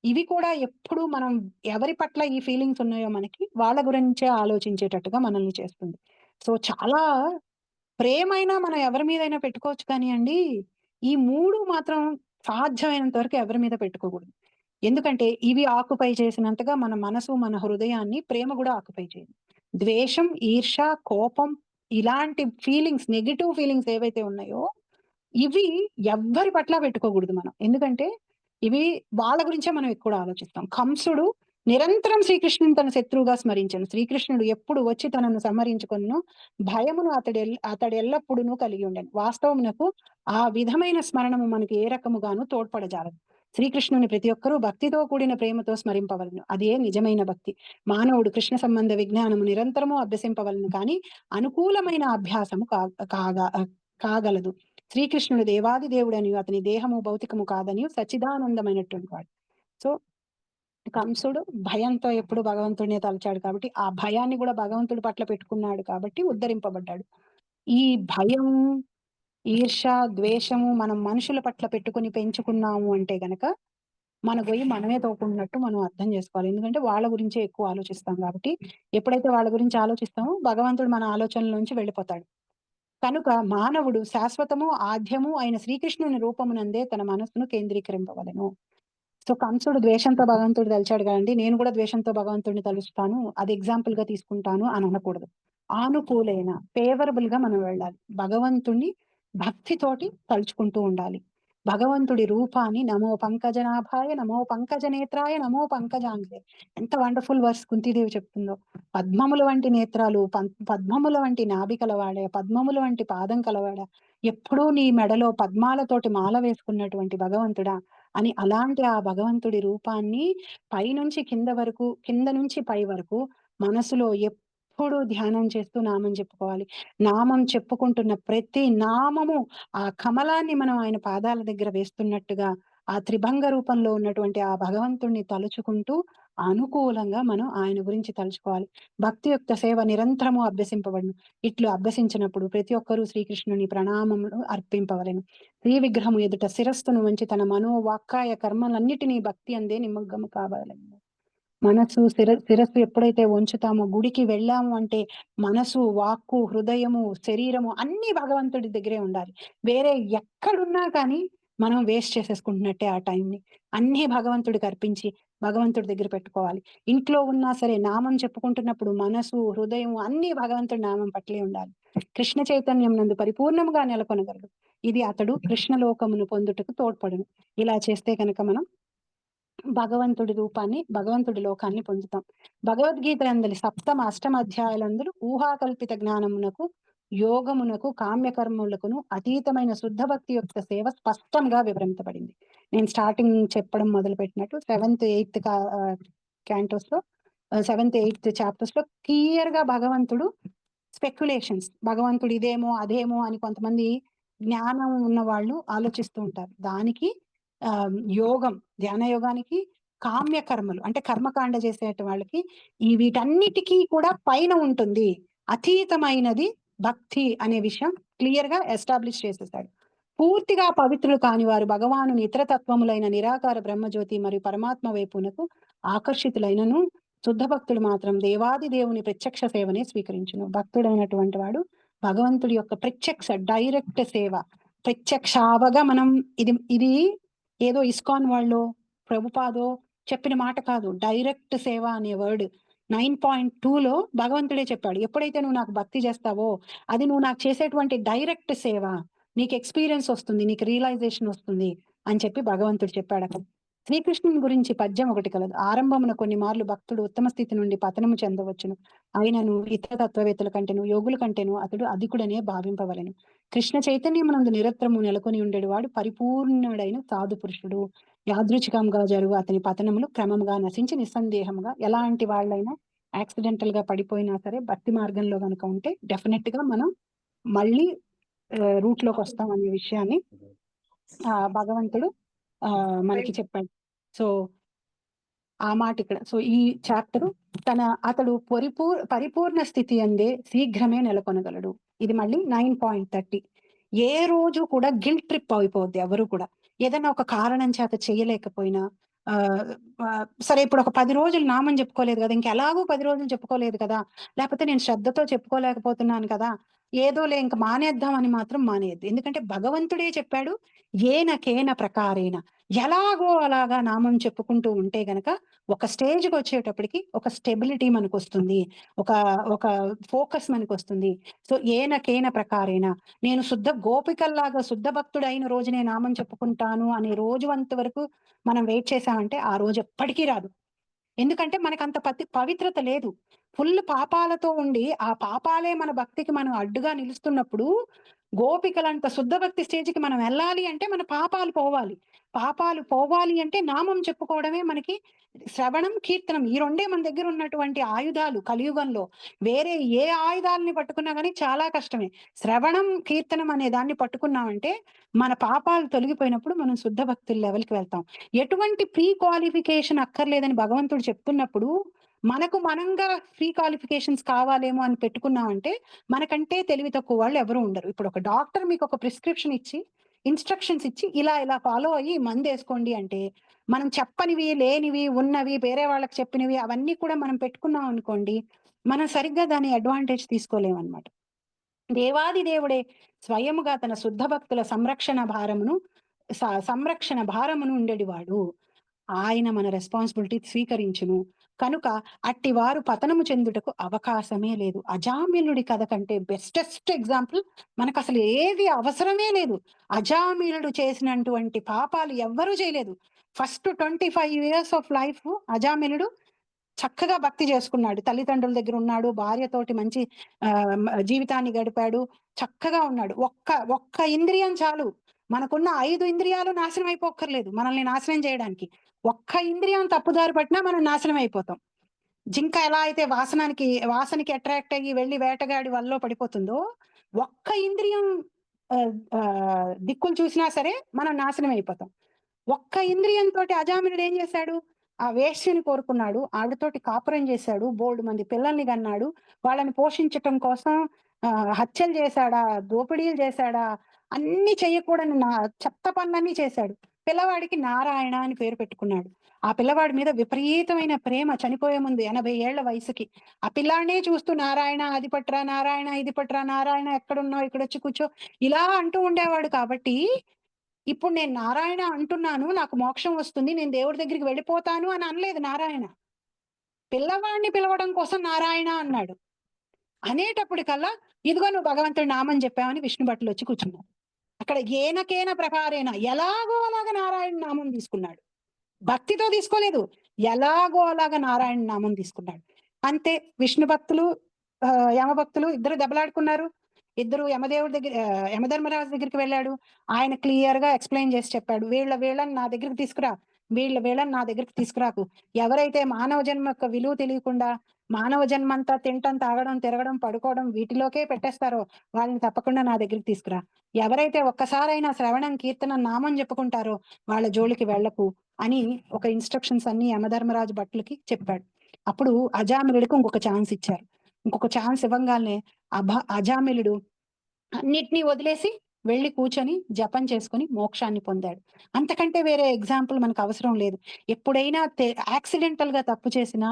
ఇవి కూడా ఎప్పుడు మనం ఎవరి పట్ల ఈ ఫీలింగ్స్ ఉన్నాయో మనకి వాళ్ళ గురించే ఆలోచించేటట్టుగా మనల్ని చేస్తుంది. సో, చాలా ప్రేమైనా మనం ఎవరి మీదైనా పెట్టుకోవచ్చు కానియండి, ఈ 3 మాత్రం సాధ్యమైనంత వరకు ఎవరి మీద పెట్టుకోకూడదు. ఎందుకంటే ఇవి ఆక్యుపై చేసినంతగా మన మనసు, మన హృదయాన్ని ప్రేమ గూడా ఆక్యుపై చేయదు. ద్వేషం, ఈర్ష్య, కోపం ఇలాంటి నెగెటివ్ ఫీలింగ్స్ ఏవైతే ఉన్నాయో, ఇవి ఎవ్వరి పట్ల పెట్టుకోకూడదు మనం. ఎందుకంటే ఇవి వాళ్ళ గురించే మనం ఎక్కువ ఆలోచిస్తాం. కంసుడు నిరంతరం శ్రీకృష్ణుని తన శత్రువుగా స్మరించెను. శ్రీకృష్ణుడు ఎప్పుడు వచ్చి తనను సంహరించుకొనునో భయమును అతడెల్లప్పుడును కలిగి ఉండెను. వాస్తవమునకు ఆ విధమైన స్మరణము మనకి ఏ రకముగాను తోడ్పడజాలదు. శ్రీకృష్ణుని ప్రతి ఒక్కరూ భక్తితో కూడిన ప్రేమతో స్మరింపవలెను. అదే నిజమైన భక్తి. మానవుడు కృష్ణ సంబంధ విజ్ఞానము నిరంతరము అభ్యసింపవలెను కానీ అనుకూలమైన అభ్యాసము కాగలదు. శ్రీకృష్ణుడు దేవాది దేవుడనియు అతని దేహము భౌతికము కాదనియు సచ్చిదానందమైనటువంటి వాడు. సో, కంసుడు భయంతో ఎప్పుడు భగవంతుడినే తలచాడు కాబట్టి, ఆ భయాన్ని గూడా భగవంతుడి పట్ల పెట్టుకున్నాడు కాబట్టి ఉద్ధరింపబడ్డాడు. ఈ భయం, ఈర్ష్య, ద్వేషము మనం మనుషుల పట్ల పెట్టుకొని పెంచుకున్నాము అంటే గనక, మన గొయ్యి మనమే తోకున్నట్టు మనం అర్థం జేసుకోవాలి. ఎందుకంటే వాళ్ళ గురించే ఎక్కువ ఆలోచిస్తాం కాబట్టి, ఎప్పుడైతే వాళ్ళ గురించి ఆలోచిస్తామో భగవంతుడు మన ఆలోచనలోంచి వెళ్ళిపోతాడు. కనుక మానవుడు శాశ్వతము, ఆద్యము అయిన శ్రీకృష్ణుని రూపమునందే తన మనస్సును కేంద్రీకరింపవలెను. సో, కంసుడు ద్వేషంతో భగవంతుడు తలిచాడు కదండీ! నేను కూడా ద్వేషంతో భగవంతుడిని తలుస్తాను, అది ఎగ్జాంపుల్‌గా తీసుకుంటాను అని అనకూడదు. ఫేవరబుల్‌గా మనం వెళ్ళాలి. భగవంతుడిని భక్తితోటి తలుచుకుంటూ ఉండాలి. భగవంతుడి రూపాన్ని నమో పంకజనాభాయ, నమో పంకజనేత్రాయ, నమో పంకజాంగే. ఎంత వండర్ఫుల్ వర్స్ కుంతీదేవి చెప్తుందో. పద్మముల వంటి నేత్రాలు, పద్మముల వంటి నాభి కలవాడ, పద్మముల వంటి పాదం కలవాడ, ఎప్పుడూ నీ మెడలో పద్మాలతోటి మాల వేసుకున్నటువంటి భగవంతుడా అని, అలాంటి ఆ భగవంతుడి రూపాన్ని పైనుంచి కింద వరకు, కింద నుంచి పై వరకు మనసులో ఎప్పుడూ ధ్యానం చేస్తూ నామం చెప్పుకోవాలి. నామం చెప్పుకుంటున్న ప్రతి నామము ఆ కమలాన్ని మనం ఆయన పాదాల దగ్గర వేస్తున్నట్టుగా, ఆ త్రిభంగ రూపంలో ఉన్నటువంటి ఆ భగవంతుణ్ణి తలుచుకుంటూ అనుకూలంగా మనం ఆయన గురించి తలుచుకోవాలి. భక్తి యొక్క సేవ నిరంతరము అభ్యసింపబడును. ఇట్లు అభ్యసించినప్పుడు ప్రతి ఒక్కరూ శ్రీకృష్ణుని ప్రణామములు అర్పింపవలెను. శ్రీ విగ్రహము ఎదుట శిరస్సును వంచి తన మనోవాక్కాయ కర్మలన్నిటినీ భక్తి అందే నిమగ్నము కావాలెను. మనసు శిరస్సు ఎప్పుడైతే వంచుతామో, గుడికి వెళ్ళాము అంటే మనసు, వాక్కు, హృదయము, శరీరము అన్ని భగవంతుడి దగ్గరే ఉండాలి. వేరే ఎక్కడున్నా కానీ మనం వేస్ట్ చేసేసుకుంటున్నట్టే ఆ టైంని. అన్నీ భగవంతుడికి అర్పించి భగవంతుడి దగ్గర పెట్టుకోవాలి. ఇంట్లో ఉన్నా సరే నామం చెప్పుకుంటున్నప్పుడు మనసు, హృదయం అన్ని భగవంతుడి నామం పట్లే ఉండాలి. కృష్ణ చైతన్యం నందు పరిపూర్ణముగా నెలకొనగలడు. ఇది అతడు కృష్ణలోకమును పొందుటకు తోడ్పడును. ఇలా చేస్తే కనుక మనం భగవంతుడి రూపాన్ని, భగవంతుడి లోకాన్ని పొందుతాం. భగవద్గీత అందలి సప్తమ అష్టమ అధ్యాయులందరూ ఊహాకల్పిత జ్ఞానమునకు, యోగమునకు, కామ్యకర్మములకును అతీతమైన శుద్ధ భక్తి యొక్క సేవ స్పష్టంగా వివరించబడింది. నేను స్టార్టింగ్ చెప్పడం మొదలు పెట్టినట్టు 7th 8th క్యాంటోస్ లో 7th 8th చాప్టర్స్ లో క్లియర్ గా భగవంతుడు స్పెక్యులేషన్స్, భగవంతుడు ఇదేమో అదేమో అని కొంతమంది జ్ఞానం ఉన్న వాళ్ళు ఆలోచిస్తూ ఉంటారు. దానికి యోగం, ధ్యాన యోగానికి, కామ్య కర్మలు అంటే కర్మకాండ చేసేట వాళ్ళకి ఈ వీటన్నిటికీ కూడా పైన ఉంటుంది. అతీతమైనది భక్తి అనే విషయం క్లియర్ గా ఎస్టాబ్లిష్ చేసేసాడు. పూర్తిగా పవిత్రులు కాని వారు భగవానుని ఇతర తత్వములైన నిరాకార బ్రహ్మజ్యోతి మరియు పరమాత్మ వైపునకు ఆకర్షితులైనను, శుద్ధ భక్తుడు మాత్రం దేవాది దేవుని ప్రత్యక్ష సేవనే స్వీకరించును. భక్తుడైనటువంటి వాడు భగవంతుడి యొక్క ప్రత్యక్ష డైరెక్ట్ సేవ, ప్రత్యక్షావగా మనం ఇది ఏదో ఇస్కాన్ వాళ్ళు ప్రభుపాదో చెప్పిన మాట కాదు. డైరెక్ట్ సేవ అనే వర్డ్ 9.2లో భగవంతుడే చెప్పాడు. ఎప్పుడైతే నువ్వు నాకు భక్తి చేస్తావో అది నువ్వు నాకు చేసేటువంటి డైరెక్ట్ సేవ, నీకు ఎక్స్పీరియన్స్ వస్తుంది, నీకు రియలైజేషన్ వస్తుంది అని చెప్పి భగవంతుడు చెప్పాడు అక్కడ. శ్రీకృష్ణుని గురించి పద్యం ఒకటి కలదు. ఆరంభమున కొన్ని మార్లు భక్తుడు ఉత్తమ స్థితి నుండి పతనము చెందవచ్చును. ఆయనను ఇతర తత్వవేత్తల కంటేను, యోగుల కంటేను అతడు అధికుడనే భావింపవలెను. కృష్ణ చైతన్యమునందు నిరంతరము నెలకొని ఉండేడు వాడు పరిపూర్ణుడైన సాధు పురుషుడు. యాదృచ్ఛికంగా జరుగు అతని పతనములు క్రమముగా నశించి నిస్సందేహముగా ఎలాంటి వాళ్ళైనా యాక్సిడెంటల్ గా పడిపోయినా సరే భక్తి మార్గంలో కనుక ఉంటే డెఫినెట్ గా మనం మళ్ళీ రూట్ లోకి వస్తాం అనే విషయాన్ని భగవంతుడు మనకి చెప్పాడు. సో ఆ మాట ఇక్కడ. సో ఈ చాప్టర్ అతడు పరిపూర్ణ స్థితి అందే శీఘ్రమే నెలకొనగలడు. ఇది మళ్ళీ 9.30. ఏ రోజు కూడా గిల్ట్ ట్రిప్ అయిపోద్ది. ఎవరు కూడా ఏదైనా ఒక కారణం చేత చేయలేకపోయినా సరే ఇప్పుడు ఒక 10 రోజులు నామం చెప్పుకోలేదు కదా, ఇంకెలాగూ 10 రోజులు చెప్పుకోలేదు కదా, లేకపోతే నేను శ్రద్ధతో చెప్పుకోలేకపోతున్నాను కదా, ఏదోలే ఇంక మానేద్దాం అని మాత్రం మానేయద్దు. ఎందుకంటే భగవంతుడే చెప్పాడు, ఏన ప్రకారేణ, ఎలాగో అలాగా నామం చెప్పుకుంటూ ఉంటే గనక ఒక స్టేజ్కి వచ్చేటప్పటికి ఒక స్టెబిలిటీ మనకు వస్తుంది, ఒక ఫోకస్ మనకు వస్తుంది. సో ఏన ప్రకారేణ నేను శుద్ధ గోపికల్లాగా శుద్ధ భక్తుడు అయిన రోజు నేను నామం చెప్పుకుంటాను అనే రోజు అంతవరకు మనం వెయిట్ చేసామంటే ఆ రోజు ఎప్పటికీ రాదు. ఎందుకంటే మనకు అంత పవిత్రత లేదు. ఫుల్ పాపాలతో ఉండి ఆ పాపాలే మన భక్తికి మనం అడ్డుగా నిలుస్తున్నప్పుడు గోపికలంత శుద్ధ భక్తి స్టేజ్కి మనం వెళ్ళాలి అంటే మన పాపాలు పోవాలి అంటే నామం చెప్పుకోవడమే మనకి శ్రవణం, కీర్తనం ఈ రెండే మన దగ్గర ఉన్నటువంటి ఆయుధాలు. కలియుగంలో వేరే ఏ ఆయుధాలని పట్టుకున్నా కానీ చాలా కష్టమే. శ్రవణం, కీర్తనం అనే దాన్ని పట్టుకున్నామంటే మన పాపాలు తొలగిపోయినప్పుడు మనం శుద్ధ భక్తుల లెవెల్కి వెళ్తాం. ఎటువంటి ప్రీ క్వాలిఫికేషన్ అక్కర్లేదని భగవంతుడు చెప్తున్నప్పుడు మనకు మనంగా ప్రీ క్వాలిఫికేషన్స్ కావాలేమో అని పెట్టుకున్నామంటే మనకంటే తెలివి తక్కువ వాళ్ళు ఎవరు ఉండరు. ఇప్పుడు ఒక డాక్టర్ మీకు ఒక ప్రిస్క్రిప్షన్ ఇచ్చి ఇన్స్ట్రక్షన్స్ ఇచ్చి ఇలా ఫాలో అయ్యి మందు వేసుకోండి అంటే మనం చెప్పనివి, లేనివి, ఉన్నవి, వేరే వాళ్ళకి చెప్పినవి అవన్నీ కూడా మనం పెట్టుకున్నాం అనుకోండి, మనం సరిగ్గా దాని అడ్వాంటేజ్ తీసుకోలేమన్నమాట. దేవాది దేవుడే స్వయముగా తన శుద్ధ భక్తుల సంరక్షణ భారమును ఉండేవాడు. ఆయన మన రెస్పాన్సిబిలిటీ స్వీకరించును. కనుక అట్టి వారు పతనము చెందుటకు అవకాశమే లేదు. అజామిలుడి కథ కంటే బెస్టెస్ట్ ఎగ్జాంపుల్ మనకు అసలు ఏది అవసరమే లేదు. అజామిలుడు చేసినటువంటి పాపాలు ఎవ్వరూ చేయలేదు. ఫస్ట్ 25 years ఆఫ్ లైఫ్ అజామిలుడు చక్కగా భక్తి చేసుకున్నాడు. తల్లిదండ్రుల దగ్గర ఉన్నాడు, భార్యతోటి మంచి జీవితాన్ని గడిపాడు, చక్కగా ఉన్నాడు. ఒక్క ఇంద్రియం చాలు. మనకున్న 5 ఇంద్రియాలు నాశనం అయిపోక్కర్లేదు మనల్ని నాశనం చేయడానికి. ఒక్క ఇంద్రియం తప్పుదారి పట్టినా మనం నాశనం అయిపోతాం. జింక ఎలా అయితే వాసనకి అట్రాక్ట్ అయ్యి వెళ్ళి వేటగాడి వల్లో పడిపోతుందో, ఒక్క ఇంద్రియం దిక్కులు చూసినా సరే మనం నాశనం అయిపోతాం. ఒక్క ఇంద్రియంతో అజామినుడు ఏం చేశాడు? ఆ వేశ్యని కోరుకున్నాడు, ఆవిడతోటి కాపురం చేశాడు, బోల్డు మంది పిల్లల్ని కన్నాడు, వాళ్ళని పోషించటం కోసం హత్యలు చేశాడా, దోపిడీలు చేశాడా, అన్ని చెయ్యకూడని చెత్త పనులన్నీ చేశాడు. పిల్లవాడికి నారాయణ అని పేరు పెట్టుకున్నాడు. ఆ పిల్లవాడి మీద విపరీతమైన ప్రేమ. చనిపోయే ముందు 80 ఏళ్ల వయసుకి ఆ పిల్లాడినే చూస్తూ నారాయణ అది పట్రా, నారాయణ ఇది పట్రా, నారాయణ ఎక్కడున్నావు ఇక్కడ వచ్చి కూర్చో, ఇలా అంటూ ఉండేవాడు. కాబట్టి ఇప్పుడు నేను నారాయణ అంటున్నాను, నాకు మోక్షం వస్తుంది, నేను దేవుడి దగ్గరికి వెళ్ళిపోతాను అని అనలేదు నారాయణ. పిల్లవాడిని పిలవడం కోసం నారాయణ అన్నాడు. అనేటప్పటికల్లా ఇదిగో నువ్వు భగవంతుడి నామని చెప్పావని విష్ణు భట్టులు వచ్చి కూర్చున్నారు. అక్కడ ఏనకేన ప్రకారేణ ఎలాగో అలాగా నారాయణ నామం తీసుకున్నాడు. భక్తితో తీసుకోలేదు, ఎలాగో అలాగా నారాయణ నామం తీసుకున్నాడు. అంతే. విష్ణు భక్తులు యమభక్తులు ఇద్దరు దెబ్బలాడుకున్నారు. ఇద్దరు యమధర్మరాజు దగ్గరికి వెళ్ళాడు. ఆయన క్లియర్ గా ఎక్స్ప్లెయిన్ చేసి చెప్పాడు, వీళ్ళని నా దగ్గరికి తీసుకురా, వీళ్ళని నా దగ్గరికి తీసుకురాకు. ఎవరైతే మానవ జన్మ యొక్క విలువ తెలియకుండా మానవ జన్మంతా తింటం, తాగడం, తిరగడం, పడుకోవడం వీటిలోకే పెట్టేస్తారో వాళ్ళని తప్పకుండా నా దగ్గరికి తీసుకురా. ఎవరైతే ఒక్కసారైనా శ్రవణం, కీర్తనం, నామం చెప్పుకుంటారో వాళ్ళ జోలికి వెళ్లకు అని ఒక ఇన్స్ట్రక్షన్స్ అన్ని యమధర్మరాజు భట్లకి చెప్పాడు. అప్పుడు అజామిలుడికి ఇంకొక ఛాన్స్ ఇచ్చారు. ఇంకొక ఛాన్స్ ఇవ్వంగానే అజామిలుడు అన్నిటినీ వదిలేసి వెళ్ళి కూర్చొని జపం చేసుకుని మోక్షాన్ని పొందాడు. అంతకంటే వేరే ఎగ్జాంపుల్ మనకు అవసరం లేదు. ఎప్పుడైనా యాక్సిడెంటల్ గా తప్పు చేసినా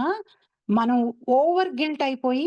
మనం ఓవర్ గిల్ట్ అయిపోయి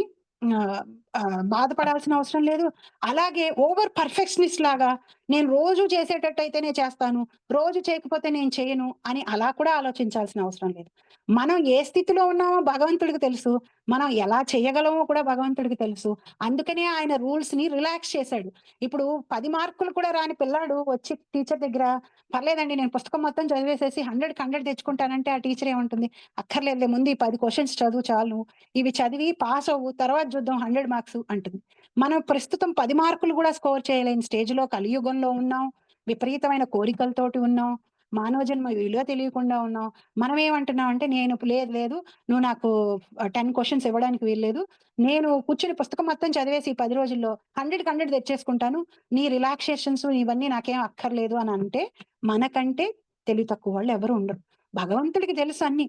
బాధపడాల్సిన అవసరం లేదు. అలాగే ఓవర్ పర్ఫెక్షనిస్ట్ లాగా నేను రోజు చేసేటట్టయితేనే చేస్తాను, రోజు చేయకపోతే నేను చేయను అని అలా కూడా ఆలోచించాల్సిన అవసరం లేదు. మనం ఏ స్థితిలో ఉన్నామో భగవంతుడికి తెలుసు, మనం ఎలా చేయగలమో కూడా భగవంతుడికి తెలుసు. అందుకనే ఆయన రూల్స్ ని రిలాక్స్ చేశాడు. ఇప్పుడు 10 మార్కులు కూడా రాని పిల్లాడు వచ్చి టీచర్ దగ్గర పర్లేదండి నేను పుస్తకం మొత్తం చదివేసేసి 100కి 100 తెచ్చుకుంటానంటే ఆ టీచర్ ఏమంటుంది? అక్కర్లేదు, ముందు ఈ 10 క్వశ్చన్స్ చదువు చాలు, ఇవి చదివి పాస్ అవ్వు, తర్వాత చూద్దాం 100 మార్క్స్ అంటుంది. మనం ప్రస్తుతం 10 మార్కులు కూడా స్కోర్ చేయలేని స్టేజ్ లో కలియుగంలో ఉన్నాం. విపరీతమైన కోరికలతోటి ఉన్నాం. మానవ జన్మ విలువ తెలియకుండా ఉన్నాం. మనం ఏమంటున్నాం అంటే, నేను లేదు నువ్వు నాకు 10 క్వశ్చన్స్ ఇవ్వడానికి వీల్లేదు, నేను కూర్చుని పుస్తకం మొత్తం చదివేసి 10 రోజుల్లో 100కి 100 తెచ్చేసుకుంటాను, నీ రిలాక్సేషన్స్ ఇవన్నీ నాకేం అక్కర్లేదు అని అంటే మనకంటే తెలివి తక్కువ వాళ్ళు ఎవరు ఉండరు. భగవంతుడికి తెలుసు అన్ని.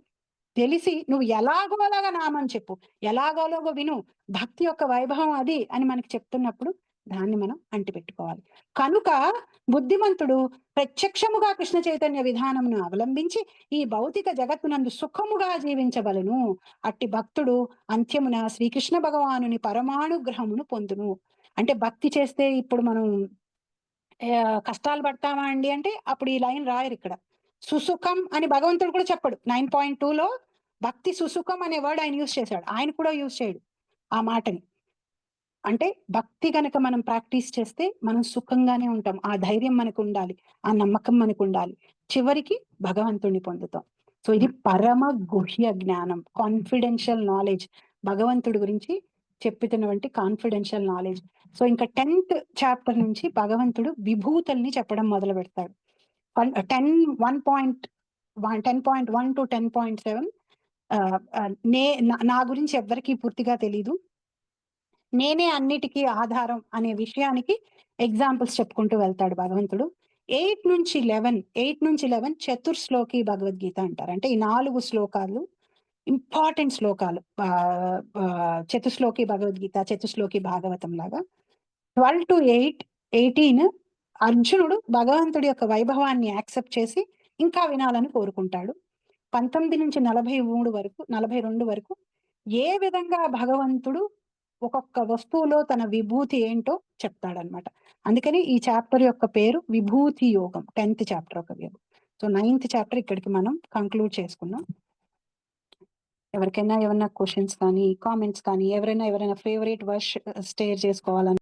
తెలిసి నువ్వు ఎలాగో అలాగా నామని చెప్పు, ఎలాగోలాగో విను, భక్తి యొక్క వైభవం అది అని మనకి చెప్తున్నప్పుడు దాన్ని మనం అంటిపెట్టుకోవాలి. కనుక బుద్ధిమంతుడు ప్రత్యక్షముగా కృష్ణ చైతన్య విధానమును అవలంబించి ఈ భౌతిక జగత్తునందు సుఖముగా జీవించవలను. అట్టి భక్తుడు అంత్యమున శ్రీకృష్ణ భగవానుని పరమానుగ్రహమును పొందును. అంటే భక్తి చేస్తే ఇప్పుడు మనం కష్టాలు పడతామా అండి అంటే అప్పుడు ఈ లైన్ రాయరు ఇక్కడ. సుసుఖం అని భగవంతుడు కూడా చెప్పడు. 9.2లో భక్తి సుసుఖం అనే వర్డ్ ఆయన యూజ్ చేశాడు. ఆయన కూడా యూజ్ చేయడు ఆ మాటని. అంటే భక్తి గనక మనం ప్రాక్టీస్ చేస్తే మనం సుఖంగానే ఉంటాం. ఆ ధైర్యం మనకు ఉండాలి, ఆ నమ్మకం మనకు ఉండాలి, చివరికి భగవంతుడిని పొందుతాం. సో ఇది పరమ గుహ్య జ్ఞానం, కాన్ఫిడెన్షియల్ నాలెడ్జ్, భగవంతుడి గురించి చెప్పుతున్నటువంటి కాన్ఫిడెన్షియల్ నాలెడ్జ్. సో ఇంకా 10th చాప్టర్ నుంచి భగవంతుడు విభూతుల్ని చెప్పడం మొదలు పెడతాడు. 10.1 to 10.7 నా గురించి ఎవ్వరికీ పూర్తిగా తెలీదు, నేనే అన్నిటికీ ఆధారం అనే విషయానికి ఎగ్జాంపుల్స్ చెప్పుకుంటూ వెళ్తాడు భగవంతుడు. 8 నుంచి 11 చతుర్శ్లోకి భగవద్గీత అంటారు. అంటే ఈ 4 శ్లోకాలు ఇంపార్టెంట్ శ్లోకాలు. చతుశ్లోకి భగవద్గీత, చతుశ్లోకి భాగవతం లాగా. 12 to 18 అర్జునుడు భగవంతుడి యొక్క వైభవాన్ని యాక్సెప్ట్ చేసి ఇంకా వినాలని కోరుకుంటాడు. 19 నుంచి 42 వరకు ఏ విధంగా భగవంతుడు ఒక్కొక్క వస్తువులో తన విభూతి ఏంటో చెప్తాడనమాట. అందుకని ఈ చాప్టర్ యొక్క పేరు విభూతి యోగం. 10th చాప్టర్ ఒక సో 9th చాప్టర్ ఇక్కడికి మనం కంక్లూడ్ చేసుకున్నాం. ఎవరికైనా ఏమన్నా క్వశ్చన్స్ కానీ, కామెంట్స్ కానీ, ఎవరైనా ఫేవరెట్ వర్ష్ షేర్ చేసుకోవాలని